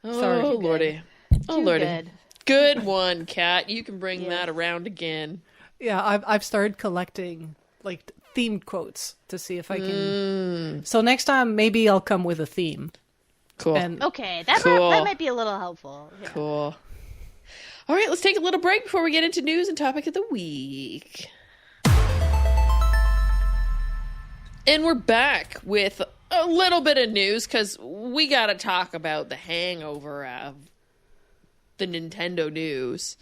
that. sorry. Oh lordy. Oh Too lordy. good. Good one, Kat. You can bring that around again. Yeah, I've started collecting like themed quotes to see if I can. So next time, maybe I'll come with a theme. Cool. And Okay, that Cool. might be a little helpful. Yeah. Cool. All right, let's take a little break before we get into news and topic of the week. And we're back with a little bit of news because we got to talk about the hangover of the Nintendo news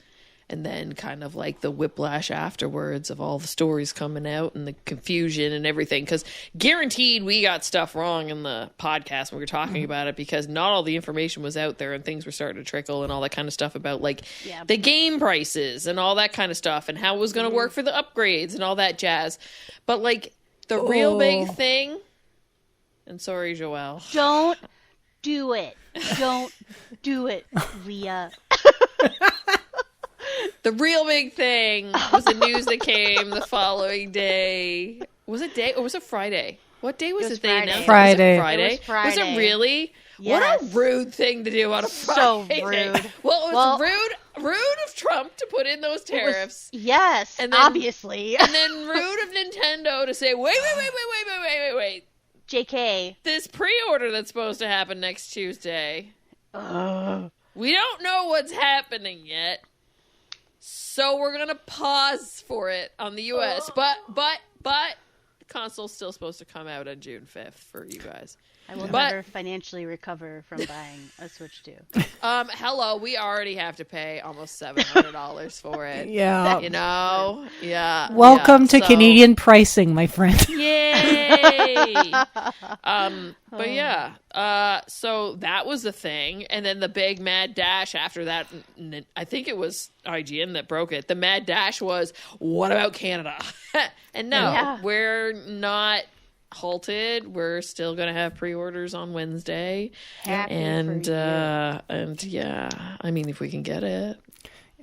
and then kind of like the whiplash afterwards of all the stories coming out and the confusion and everything. Because guaranteed we got stuff wrong in the podcast when we were talking about it because not all the information was out there and things were starting to trickle and all that kind of stuff about like the game prices and all that kind of stuff and how it was going to work for the upgrades and all that jazz. But like the real big thing, and sorry, Joelle. Don't do it. Don't do it, Leah. The real big thing was the news that came the following day. Was it day or was it Friday? What day was It was it? They announced it? Friday. Was it Friday? It was Friday. Was it really? Yes. What a rude thing to do on a So Friday. rude. Well, it was rude of Trump to put in those tariffs. Yes, And then- obviously. And then rude of Nintendo to say, wait. JK. This pre-order that's supposed to happen next Tuesday. We don't know what's happening yet. So we're going to pause for it on the US. But the console's still supposed to come out on June 5th for you guys. I will But- never financially recover from buying a Switch 2. Hello, we already have to pay almost $700 for it. yeah. You know? Yeah. Welcome yeah, to so- Canadian pricing, my friend. Yay! But yeah, so that was the thing, and then the big mad dash after that. I think it was IGN that broke it. The mad dash was, "What about Canada?" And no, we're not halted. We're still gonna have pre-orders on Wednesday, Happy and for you. and yeah, I mean, if we can get it,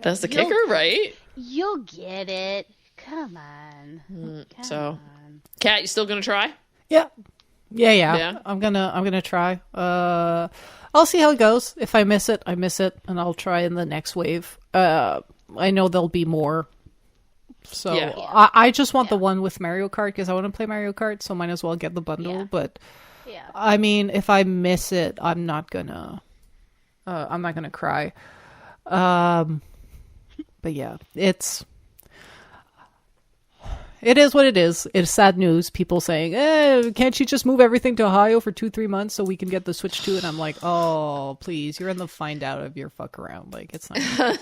that's the You'll- kicker, right? You'll get it. Come on. Come So, on. Kat, you still gonna try? Yeah. Yeah. I'm gonna try. I'll see how it goes. If I miss it, I miss it, and I'll try in the next wave. I know there'll be more. So Yeah. I just want the one with Mario Kart because I want to play Mario Kart, so might as well get the bundle. Yeah. But Yeah. I mean, if I miss it, I'm not gonna cry. But yeah, it is what it is. It's sad news. People saying, can't you just move everything to Ohio for 2-3 months so we can get the Switch 2? And I'm like, oh, please, you're in the find out of your fuck around. Like, it's not.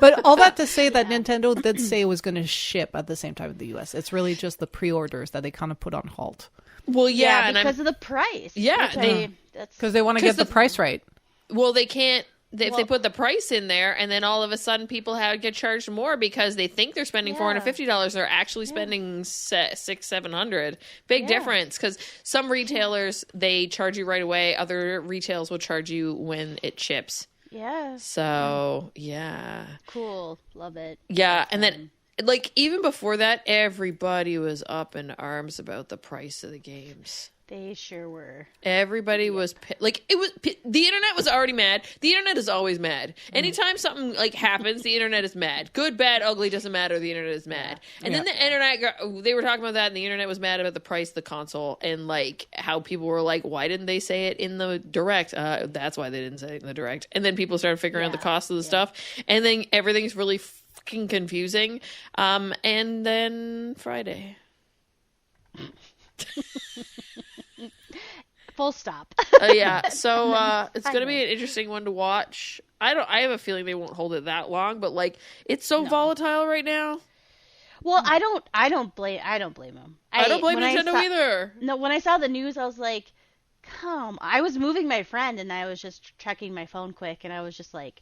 But all that to say that Nintendo did say it was going to ship at the same time in the US. It's really just the pre-orders that they kind of put on halt. Well, yeah, because of the price. Yeah, because they want to get the price right. Well, they can't. If they put the price in there, and then all of a sudden people get charged more because they think they're spending $450, they're actually spending $600-$700. Big difference, because some retailers they charge you right away. Other retailers will charge you when it ships. Yeah. So yeah. Cool. Love it. Yeah, and then like even before that, everybody was up in arms about the price of the games. They sure were. Everybody was like, the internet was already mad. The internet is always mad. Anytime something like happens, the internet is mad. Good, bad, ugly, doesn't matter. The internet is mad. And then the internet, they were talking about that, and the internet was mad about the price of the console, and like how people were like, why didn't they say it in the direct? That's why they didn't say it in the direct. And then people started figuring out the cost of the stuff, and then everything's really fucking confusing. And then Friday. Full stop. Yeah, so it's gonna be an interesting one to watch. I have a feeling they won't hold it that long, but like it's so volatile right now. Well, I don't blame them. I don't blame Nintendo either. No, when I saw the news, I was like, I was moving my friend, and I was just checking my phone quick, and I was just like,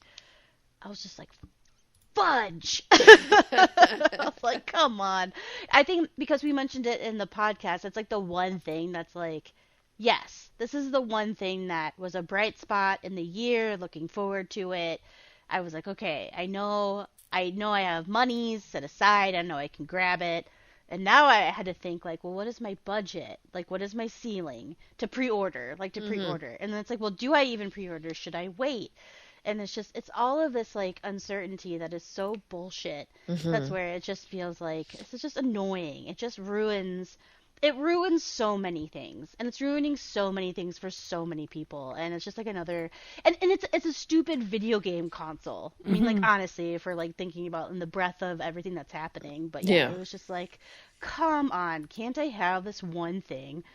fudge. I was like, come on. I think because we mentioned it in the podcast, it's like the one thing that's like, yes, this is the one thing that was a bright spot in the year, looking forward to it. I was like, okay, I know I have monies set aside, I know I can grab it. And now I had to think like, well, what is my budget? Like, what is my ceiling to pre-order? And then it's like, well, do I even pre-order? Should I wait? And it's all of this like uncertainty that is so bullshit. That's where it just feels like it's just annoying. It just ruins so many things, and it's ruining so many things for so many people. And it's just like another, and it's a stupid video game console. I mean, like honestly, if we're like thinking about in the breadth of everything that's happening, but it was just like, come on, can't I have this one thing?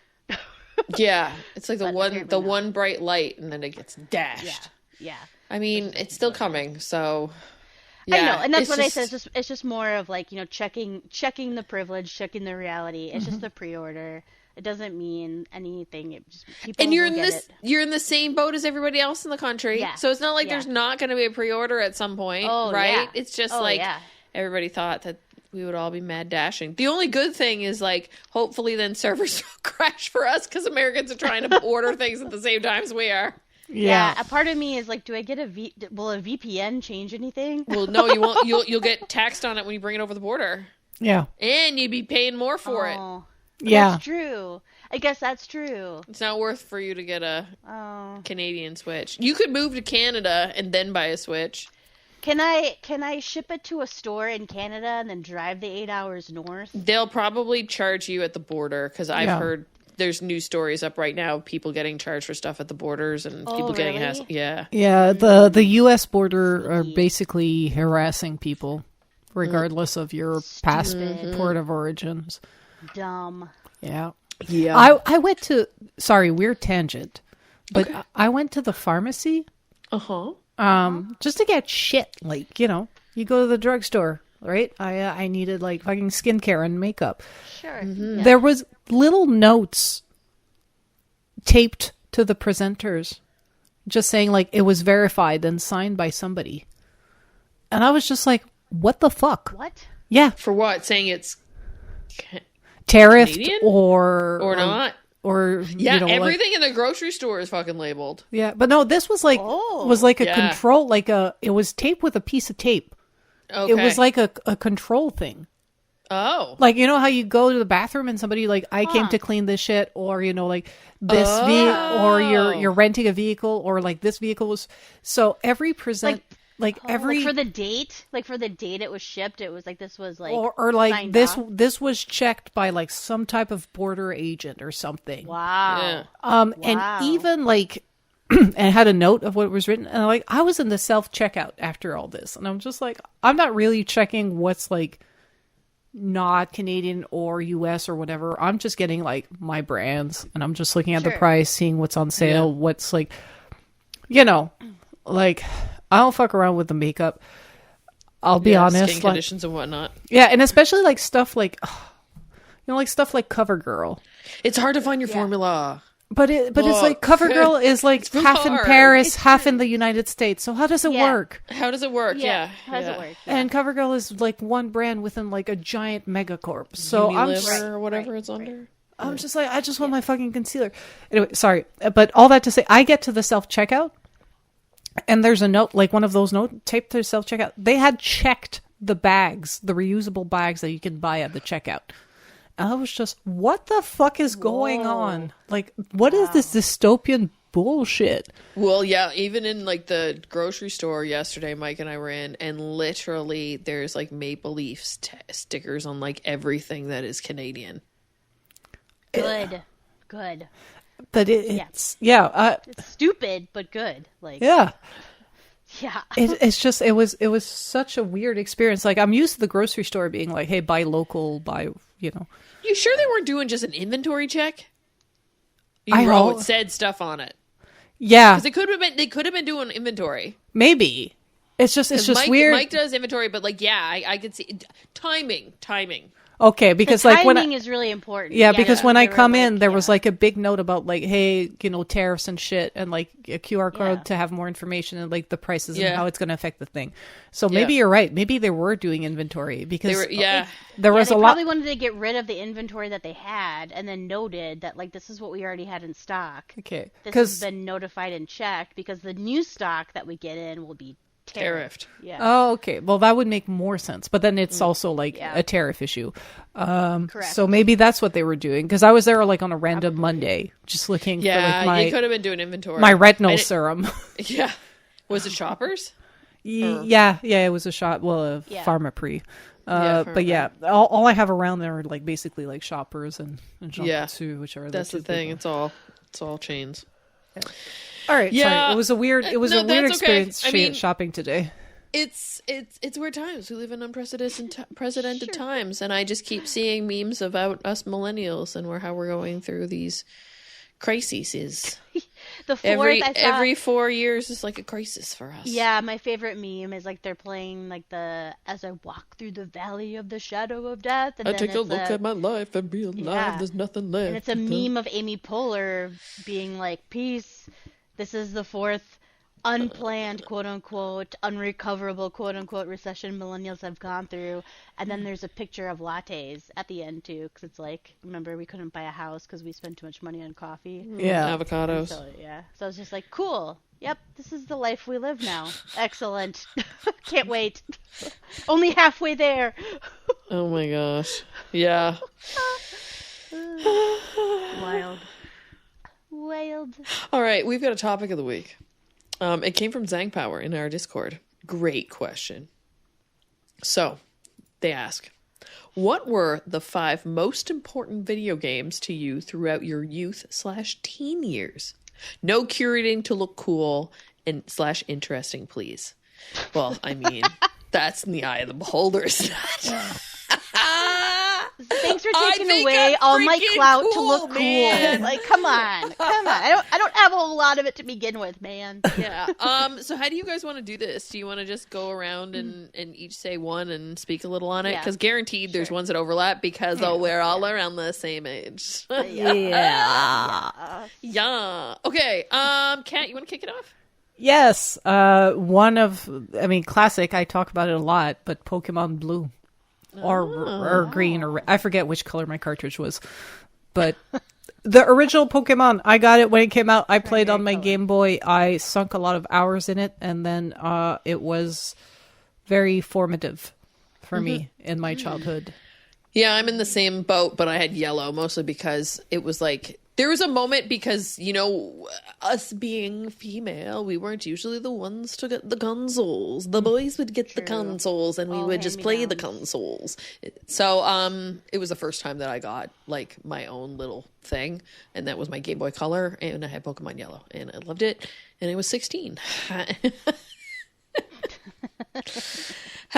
Yeah, it's like the one bright light, and then it gets dashed. Yeah. I mean, it's still coming, so yeah. I know, and that's what I said. It's just more of like, checking the privilege, checking the reality. It's just the pre-order. It doesn't mean anything. It just people. And you're in the same boat as everybody else in the country. Yeah. So it's not like there's not going to be a pre-order at some point, right? Yeah. It's just everybody thought that we would all be mad dashing. The only good thing is like hopefully then servers don't crash for us because Americans are trying to order things at the same time as we are. Yeah, a part of me is like, do I get will a VPN change anything? Well, no, you won't. You'll get taxed on it when you bring it over the border. Yeah, and you'd be paying more for it. Yeah, that's true. I guess that's true. It's not worth for you to get a Canadian Switch. You could move to Canada and then buy a Switch. Can I ship it to a store in Canada and then drive the 8 hours north? They'll probably charge you at the border because I've heard. There's news stories up right now of people getting charged for stuff at the borders and people getting Yeah, the U.S. border are basically harassing people regardless of your port of origins. Dumb. Yeah. Yeah. I went to, sorry, weird tangent, but I went to the pharmacy. Just to get shit. Like, you go to the drugstore, right? I needed like fucking skincare and makeup. Sure. Yeah. There was little notes taped to the presenters just saying like it was verified and signed by somebody. And I was just like, what the fuck? What? Yeah. For what? Saying it's tariffed Canadian? or not. Or everything in the grocery store is fucking labeled. Yeah, but no, this was like a control, it was taped with a piece of tape. Okay. It was like a control thing. Oh. Like, how you go to the bathroom and somebody like, I came to clean this shit, or, like this vehicle, or you're renting a vehicle, or like this vehicle was, so every like for the date it was shipped, it was like, this was like, or like this was checked by like some type of border agent or something. Wow. And even like, and it had a note of what was written. And like, I was in the self-checkout after all this. And I'm just like, I'm not really checking what's like not Canadian or US or whatever. I'm just getting like my brands and I'm just looking at the price, seeing what's on sale, what's like, you know, like I don't fuck around with the makeup. I'll be honest. Skin conditions and whatnot. Yeah. And especially like stuff like, you know, like stuff like CoverGirl. It's hard to find your formula. But it's like CoverGirl is like half in hard. Paris, half in the United States. So how does it work? How does it work? Yeah. How does it work? Yeah. And CoverGirl is like one brand within like a giant megacorp. So I'm Unilever just, or whatever it's under. I'm just like, I just want my fucking concealer. Anyway, sorry. But all that to say, I get to the self-checkout and there's a note, like one of those notes taped to the self-checkout. They had checked the bags, the reusable bags that you can buy at the checkout. I was just, what the fuck is going on? Like, what is this dystopian bullshit? Well, yeah, even in like the grocery store yesterday, Mike and I were in, and literally there's like Maple Leaf stickers on like everything that is Canadian. Good. But it's It's stupid, but good. Like, yeah. yeah. It's just, it was such a weird experience. Like, I'm used to the grocery store being like, hey, buy local, buy, you know. You sure they weren't doing just an inventory check? It said stuff on it. Yeah. Because they could have been doing inventory. Maybe. It's just weird. Mike does inventory, but like, yeah, I could see timing. Okay, because the like timing is really important. Yeah, because when I they were come like, in, there was like a big note about like, hey, you know, tariffs and shit, and like a QR code Yeah. to have more information and like the prices Yeah. and how it's going to affect the thing. So maybe you're right. Maybe they were doing inventory because there was they a lot. probably wanted to get rid of the inventory that they had, and then noted that like this is what we already had in stock. Okay, This has been notified and checked because the new stock that we get in will be tariffed. Yeah. Oh, okay. Well, that would make more sense. But then it's also like a tariff issue. Correct. So maybe that's what they were doing. Because I was there like on a random Monday, just looking for like you could have been doing inventory. my retinol serum. Yeah. Was it Shoppers? Yeah, it was a shot. Well, a Pharmaprix. But yeah, all I have around there are like basically like Shoppers and Jean Coutu, which are that's the thing. It's all chains. Yeah. All right. Yeah. Sorry. It was a weird experience shopping today. It's weird times. We live in unprecedented times, and I just keep seeing memes about us millennials and how we're going through these crises. The fourth, every 4 years is like a crisis for us. Yeah, my favorite meme is like they're playing like as I walk through the valley of the shadow of death. And I then take a look at my life and realize there's nothing left. And it's a meme of Amy Poehler being like, peace. This is the fourth unplanned, quote unquote, unrecoverable, quote unquote, recession millennials have gone through. And then there's a picture of lattes at the end too, because it's like, remember, we couldn't buy a house because we spent too much money on coffee. Yeah, avocados. So I was just like, cool. Yep, this is the life we live now. Excellent. Can't wait. Only halfway there. Oh my gosh. Yeah. Wild. All right, we've got a topic of the week. It came from Zang Power in our Discord. Great question. So, they ask, what were the 5 most important video games to you throughout your youth/teen years? No curating to look cool and /interesting, please. Well, I mean, that's in the eye of the beholder, isn't it? Thanks for taking away all my clout to look cool. Like, come on. I don't have a whole lot of it to begin with, man. Yeah. So how do you guys want to do this? Do you want to just go around and each say one and speak a little on it? Because guaranteed there's ones that overlap because we're all around the same age. Yeah. Okay. Kat, you want to kick it off? Yes. Classic. I talk about it a lot, but Pokemon Blue. Or green, or I forget which color my cartridge was, but the original Pokemon, I got it when it came out. I played on my Game Boy. I sunk a lot of hours in it, and then it was very formative for me in my childhood. Yeah, I'm in the same boat, but I had yellow mostly because it was like There was a moment because, us being female, we weren't usually the ones to get the consoles. The boys would get the consoles and we would just play the consoles. So it was the first time that I got like my own little thing, and that was my Game Boy Color, and I had Pokemon Yellow, and I loved it, and I was 16. How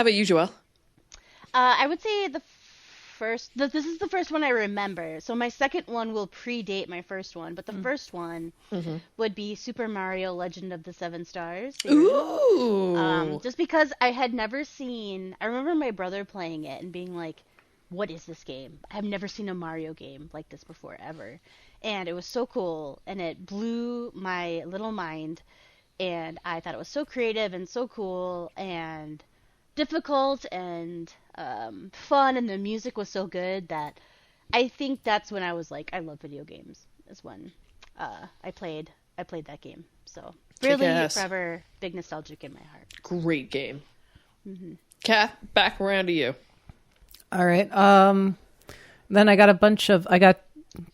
about you, Joelle? I would say this is the first one I remember. So my second one will predate my first one, but the first one would be Super Mario Legend of the Seven Stars series. Ooh. Just because I had never seen, I remember my brother playing it and being like, what is this game? I've never seen a Mario game like this before, ever. And it was so cool, and it blew my little mind, and I thought it was so creative and so cool and difficult and fun, and the music was so good that I think that's when I was like, I love video games, is when I played that game. So really forever big nostalgic in my heart. Great game. Kath, back around to you. All right. Then I got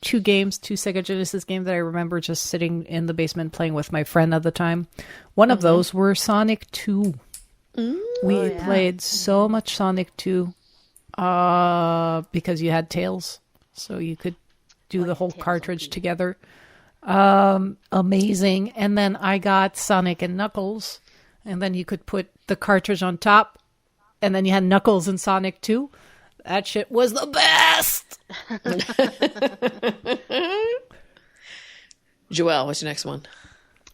two Sega Genesis games that I remember just sitting in the basement playing with my friend at the time. One of those were Sonic 2. We played so much Sonic 2 because you had Tails, so you could do the whole cartridge together. Amazing. And then I got Sonic and Knuckles, and then you could put the cartridge on top, and then you had Knuckles and Sonic 2. That shit was the best! Joelle, what's your next one?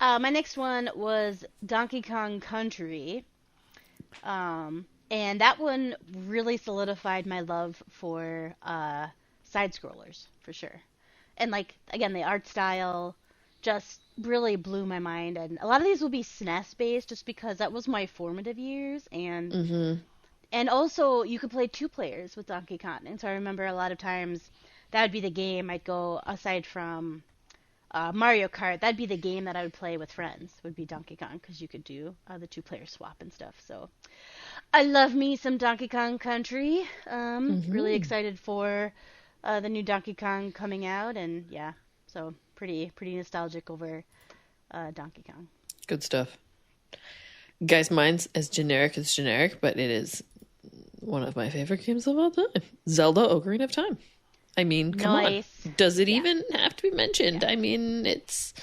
My next one was Donkey Kong Country. And that one really solidified my love for side-scrollers, for sure. And, like, again, the art style just really blew my mind. And a lot of these will be SNES-based just because that was my formative years. And also, you could play 2 players with Donkey Kong. And so I remember a lot of times that would be the game I'd go, aside from Mario Kart, that'd be the game that I would play with friends, would be Donkey Kong, because you could do the 2-player swap and stuff. So I love me some Donkey Kong Country. Really excited for the new Donkey Kong coming out, and yeah, so pretty nostalgic over Donkey Kong. Good stuff. Guys, mine's as generic as generic, but it is one of my favorite games of all time. Zelda Ocarina of Time. I mean, come on. Does it even have to be mentioned? I mean, it's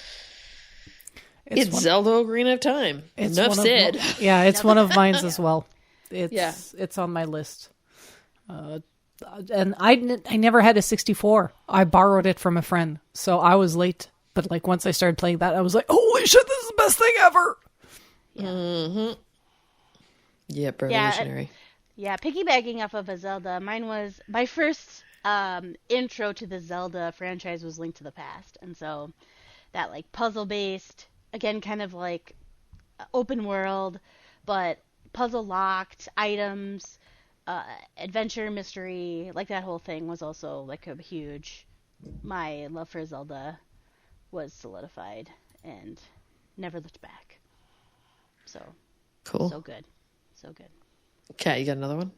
Zelda Ocarina of Time. Enough said. It's one of mine as well. It's on my list. And I never had a 64. I borrowed it from a friend, so I was late. But like once I started playing that, I was like, holy shit, this is the best thing ever. Yeah, revolutionary. Piggybacking off of a Zelda, mine was my first intro to the Zelda franchise was Link to the Past, and so that like puzzle based, again, kind of like open world, but puzzle locked items, adventure mystery, like that whole thing was also like a huge. My love for Zelda was solidified and never looked back. So cool, so good. Kat, you got another one?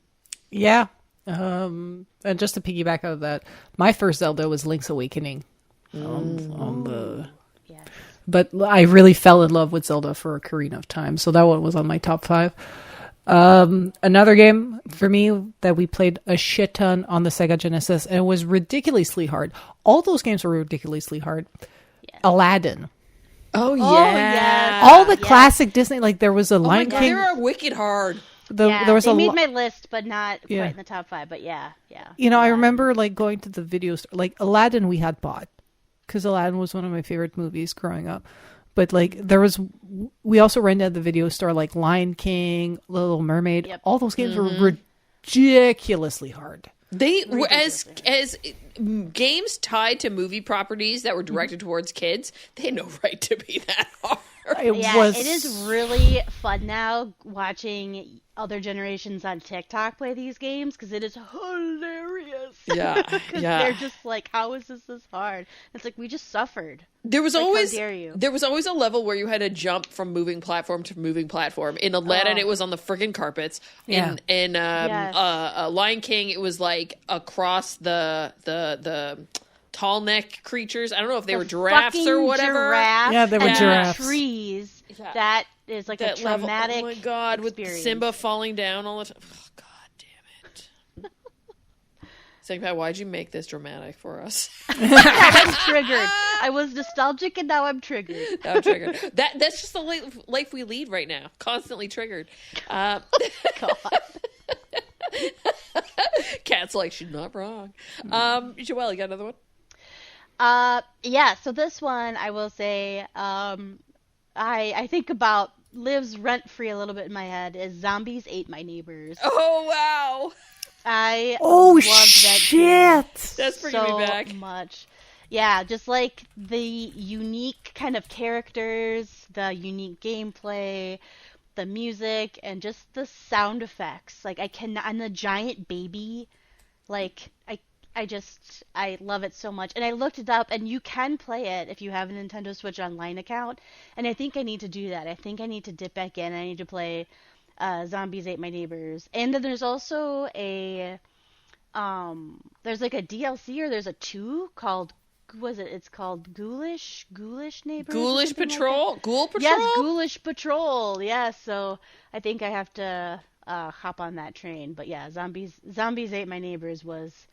Yeah. And just to piggyback out of that, my first Zelda was Link's Awakening. But I really fell in love with Zelda for Ocarina of Time, so that one was on my top 5. Another game for me that we played a shit ton on the Sega Genesis, and it was ridiculously hard. All those games were ridiculously hard. Yeah. Aladdin. Oh yeah. All the classic Disney, like there was a Lion King. They were wicked hard. There was they made my list, but not quite in the top 5. But yeah. I remember like going to the video store, like Aladdin we had bought, because Aladdin was one of my favorite movies growing up. But like we also rented at the video store like Lion King, Little Mermaid. Yep. All those games were ridiculously hard. They were as games tied to movie properties that were directed towards kids. They had no right to be that hard. It is really fun now watching other generations on TikTok play these games because it is hilarious. Yeah, they're just like, how is this hard? It's like, we just suffered. There was like, always how dare you? There was always a level where you had to jump from moving platform to moving platform. In Aladdin, it was on the friggin' carpets. Yeah. In Lion King, it was like across the tall neck creatures. I don't know if they were giraffes or fucking whatever. Giraffe Yeah, they were and giraffes. Trees. Yeah. That is like That a level, traumatic oh my god, experience. with Simba falling down all the time. Oh, god damn it. Pat, why'd you make this dramatic for us? Now I'm triggered. I was nostalgic and now I'm triggered. Now I'm triggered. That's just the life we lead right now. Constantly triggered. God. Kat's like, she's not wrong. Joelle, you got another one? Yeah, so this one I will say, I think about lives rent free a little bit in my head is Zombies Ate My Neighbors. Oh wow. I Oh loved that game shit! That's bringing so me back. much. Yeah, just like the unique kind of characters, the unique gameplay, the music, and just the sound effects. Like I'm the giant baby. Like I love it so much. And I looked it up, and you can play it if you have a Nintendo Switch Online account. And I think I need to do that. I think I need to dip back in. I need to play Zombies Ate My Neighbors. And then there's also there's like a DLC, or there's a 2 called, it's called Ghoulish Neighbors? Ghoulish Patrol? Like Ghoul Patrol? Yes, Ghoulish Patrol. Yeah, so I think I have to hop on that train. But yeah, Zombies Ate My Neighbors was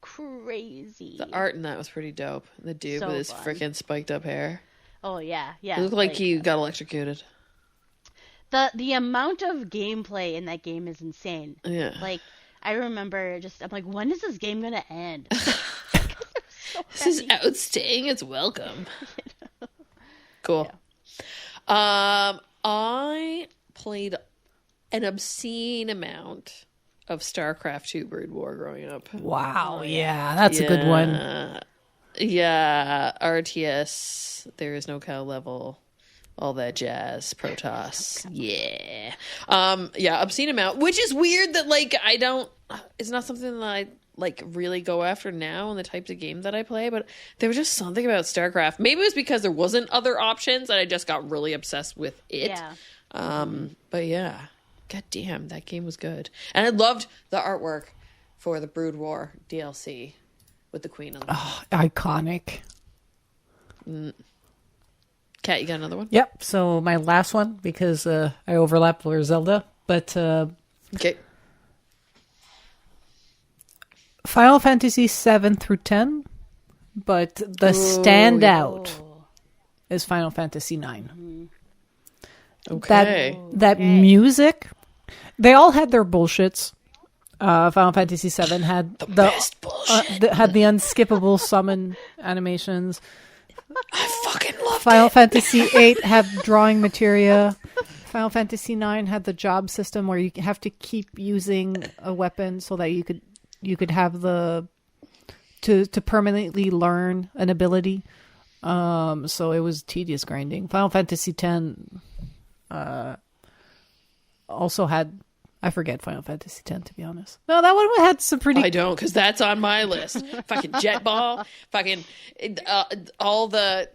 crazy. The art in that was pretty dope. The dude So with his fun. freaking spiked up hair. Oh yeah, yeah. It looked like he got electrocuted. The amount of gameplay in that game is insane. Yeah. Like I remember I'm like, when is this game gonna end? This is outstaying its welcome. Cool. Yeah. I played an obscene amount of StarCraft 2 Brood War growing up. Wow, yeah, that's a good one. Yeah, RTS, there is no cow level, all that jazz, Protoss. Yeah. Yeah, obscene amount, which is weird that, like, it's not something that I, like, really go after now in the types of games that I play, but there was just something about StarCraft. Maybe it was because there wasn't other options and I just got really obsessed with it. Yeah. But yeah. God damn, that game was good. And I loved the artwork for the Brood War DLC with the Queen on the Iconic. Kat, you got another one? Yep. So my last one, because I overlap with Zelda, but Okay. Final Fantasy 7 through 10, but the standout is Final Fantasy 9. Okay. That music, they all had their bullshits. Final Fantasy 7 had the best bullshit. had the unskippable summon animations. I fucking loved Final it. Fantasy 8 had drawing materia. Final Fantasy 9 had the job system where you have to keep using a weapon so that you could have to permanently learn an ability. So it was tedious grinding. Final Fantasy 10 also had, I forget Final Fantasy 10 to be honest. No, that one had some pretty. I don't, because that's on my list. Fucking Jet Ball, fucking all the,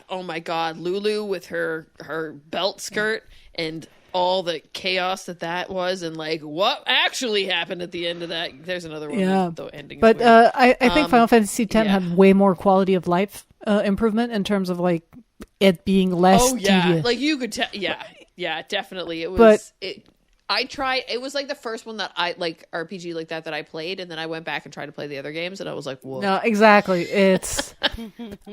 oh my god, Lulu with her belt skirt and all the chaos that was, and like what actually happened at the end of that. There's another one. Yeah, the ending. But I think Final Fantasy X had way more quality of life improvement in terms of like it being less. tedious. Like you could tell. Yeah, definitely. It was. I tried. It was like the first one that I like RPG like that I played, and then I went back and tried to play the other games, and I was like, whoa. No, exactly. It's.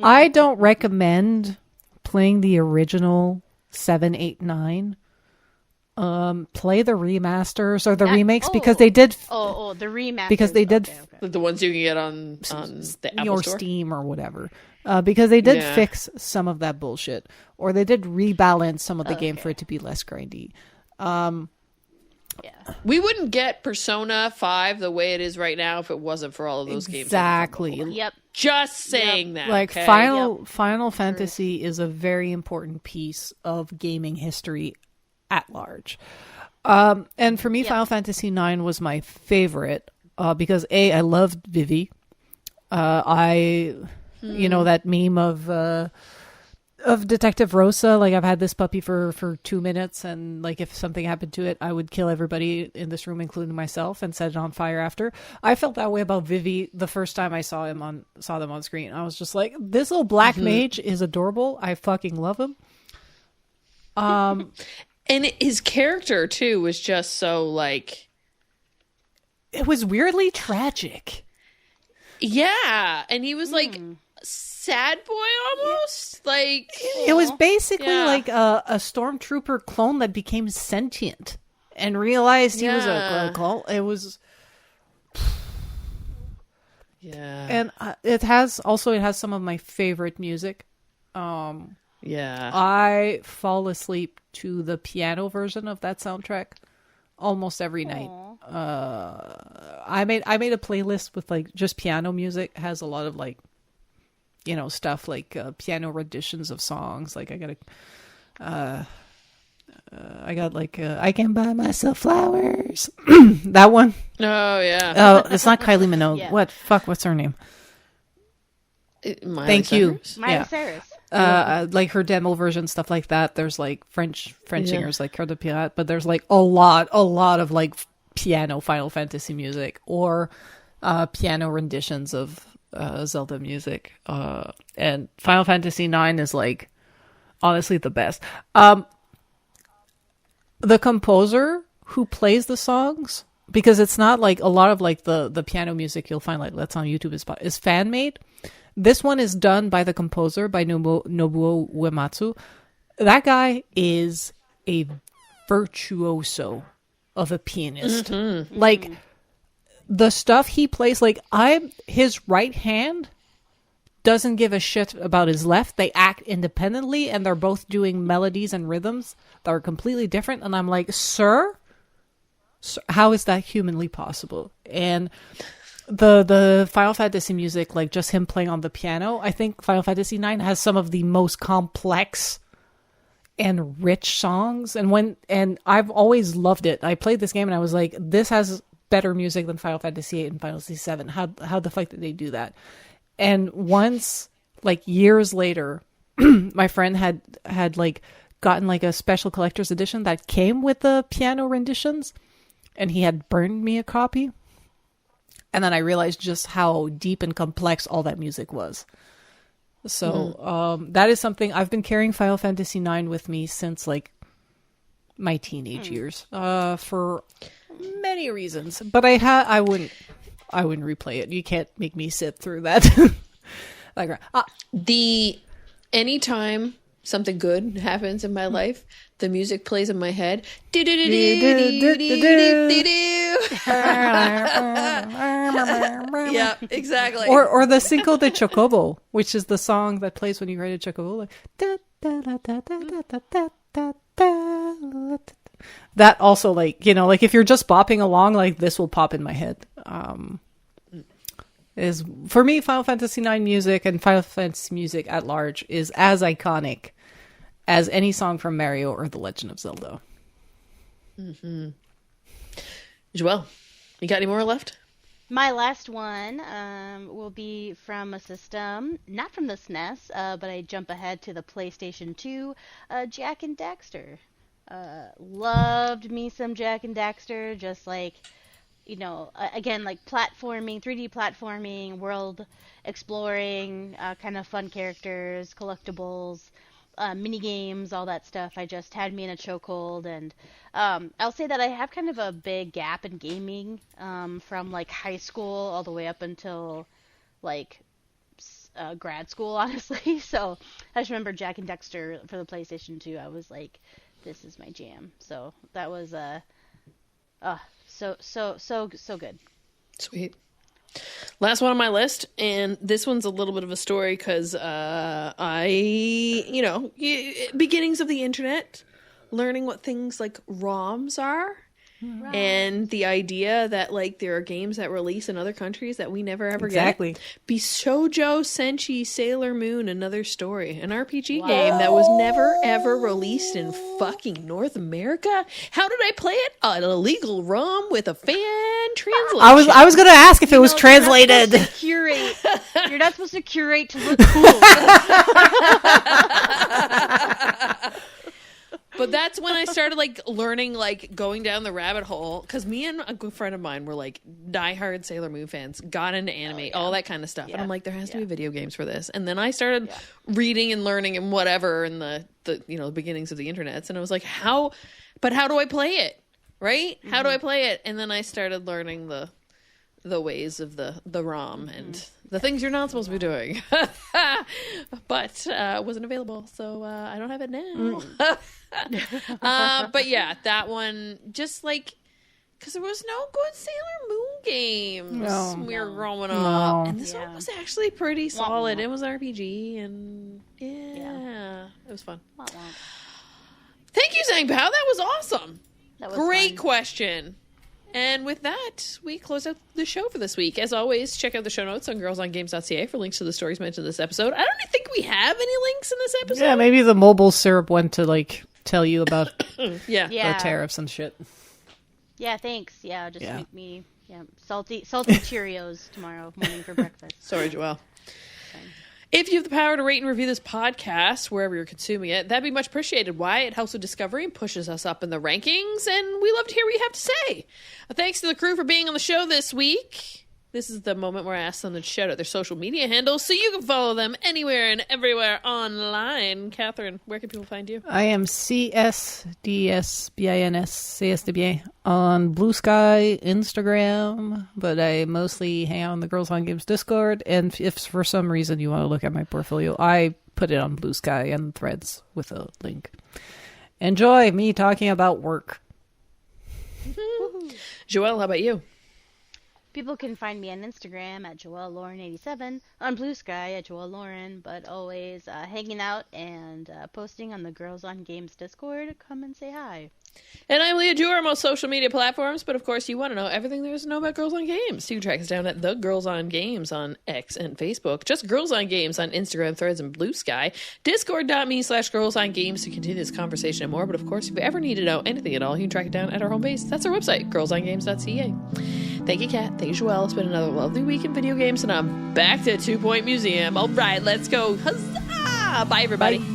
I don't recommend playing the original 7, 8, 9. Play the remasters or the remakes because they did. The remasters because they did. Okay. The ones you can get on the Apple or Store? Steam or whatever. Because they did fix some of that bullshit, or they did rebalance some of the game for it to be less grindy. We wouldn't get Persona 5 the way it is right now if it wasn't for all of those games. Exactly. Yep. Just saying that. Like okay? Final Fantasy is a very important piece of gaming history at large. And for me, Final Fantasy 9 was my favorite because I loved Vivi. You know that meme of of Detective Rosa. Like, I've had this puppy for 2 minutes, and like if something happened to it, I would kill everybody in this room, including myself, and set it on fire after. I felt that way about Vivi the first time I saw them on screen. I was just like, this little black mage is adorable. I fucking love him. And his character too was just so like, it was weirdly tragic. Yeah, and he was like sad boy almost. Like, it was basically like a stormtrooper clone that became sentient and realized he was a clone. It was, and it has some of my favorite music. I fall asleep to the piano version of that soundtrack almost every night. I made a playlist with like just piano music. It has a lot of like, you know, stuff like piano renditions of songs. Like I got like I Can Buy Myself Flowers. That one. Oh yeah. Oh, it's not Kylie Minogue. Yeah. What's her name? Miley Thank Cyrus? you. Miley Cyrus. Like her demo version, stuff like that. There's like French singers like Cœur de Pirate, but there's like a lot of like piano Final Fantasy music or piano renditions of Zelda music. And Final Fantasy IX is like honestly the best. The composer who plays the songs, because it's not like a lot of like the piano music you'll find like that's on YouTube is fan made. This one is done by the composer, by Nobuo Uematsu. That guy is a virtuoso of a pianist. Like, the stuff he plays, like, his right hand doesn't give a shit about his left. They act independently, and they're both doing melodies and rhythms that are completely different. And I'm like, sir, how is that humanly possible? And the Final Fantasy music, like just him playing on the piano, I think Final Fantasy IX has some of the most complex and rich songs. And I've always loved it. I played this game and I was like, this has better music than Final Fantasy VIII and Final Fantasy VII. How the fuck did they do that? And once, like years later, my friend had like gotten like a special collector's edition that came with the piano renditions, and he had burned me a copy. And then I realized just how deep and complex all that music was. So that is something I've been carrying Final Fantasy IX with me since like my teenage years, for many reasons. But I wouldn't replay it. You can't make me sit through that. Like anytime something good happens in my life, the music plays in my head. Yeah, exactly. Or the Cinco de Chocobo, which is the song that plays when you ride a chocobo. Like, that also, like, you know, like if you're just bopping along, like this will pop in my head. Is for me, Final Fantasy IX music and Final Fantasy music at large is as iconic as any song from Mario or The Legend of Zelda. Joelle, you got any more left? My last one will be from a system, not from the SNES, but I jump ahead to the PlayStation 2, Jak and Daxter. Loved me some Jak and Daxter, just like, you know, again, like platforming, 3D platforming, world exploring, kind of fun characters, collectibles, mini games, all that stuff. I just had me in a chokehold, and I'll say that I have kind of a big gap in gaming from like high school all the way up until like grad school, honestly. So I just remember Jak and Daxter for the PlayStation 2. I was like, this is my jam. So that was so good. Sweet. Last one on my list, and this one's a little bit of a story because beginnings of the internet, learning what things like ROMs are, and the idea that like there are games that release in other countries that we never ever get. Bishojo Senshi Sailor Moon, Another Story, an RPG game that was never ever released in fucking North America. How did I play it? An illegal ROM with a fan translation. I was gonna ask if it was translated. Curate You're not supposed to curate to look cool. But that's when I started like learning, like going down the rabbit hole. Because me and a good friend of mine were like diehard Sailor Moon fans, got into anime, all that kind of stuff. And I'm like, there has to be video games for this. And then I started reading and learning and whatever in the beginnings of the internets. And I was like, how do I play it? Right? Mm-hmm. How do I play it? And then I started learning the ways of the ROM and the things you're not supposed to be doing. But wasn't available, so I don't have it now. But yeah, that one, just like, because there was no good Sailor Moon games when we were growing up. And this one was actually pretty solid. It was RPG, and it was fun. Thank you, Zhang Pao. That was awesome. That was great question. And with that, we close out the show for this week. As always, check out the show notes on girlsongames.ca for links to the stories mentioned in this episode. I don't think we have any links in this episode. Yeah, maybe the mobile syrup went to, like, tell you about the tariffs and shit. Yeah, thanks. Yeah, just make me salty Cheerios tomorrow morning for breakfast. Sorry, Joelle. If you have the power to rate and review this podcast wherever you're consuming it, that'd be much appreciated. Why? It helps with discovery and pushes us up in the rankings, and we love to hear what you have to say. Thanks to the crew for being on the show this week. This is the moment where I ask them to shout out their social media handles so you can follow them anywhere and everywhere online. Catherine, where can people find you? I am CSDSBINS on Blue Sky, Instagram, but I mostly hang out on the Girls on Games Discord. And if for some reason you want to look at my portfolio, I put it on Blue Sky and Threads with a link. Enjoy me talking about work. Joelle, how about you? People can find me on Instagram at JoelleLauren87, on Blue Sky at JoelleLauren, but always hanging out and posting on the Girls on Games Discord. Come and say hi. And I'm Leah Dewar on most social media platforms, but of course you want to know everything there is to know about Girls on Games. You can track us down at The Girls on Games on X and Facebook. Just Girls on Games on Instagram, Threads, and Blue Sky. Discord.me/Girls on Games to continue this conversation and more. But of course, if you ever need to know anything at all, you can track it down at our home base. That's our website, girlsongames.ca. Thank you, Kat. Thank you, Joelle. It's been another lovely week in video games, and I'm back to 2 Point Museum. All right, let's go. Huzzah! Bye, everybody. Bye.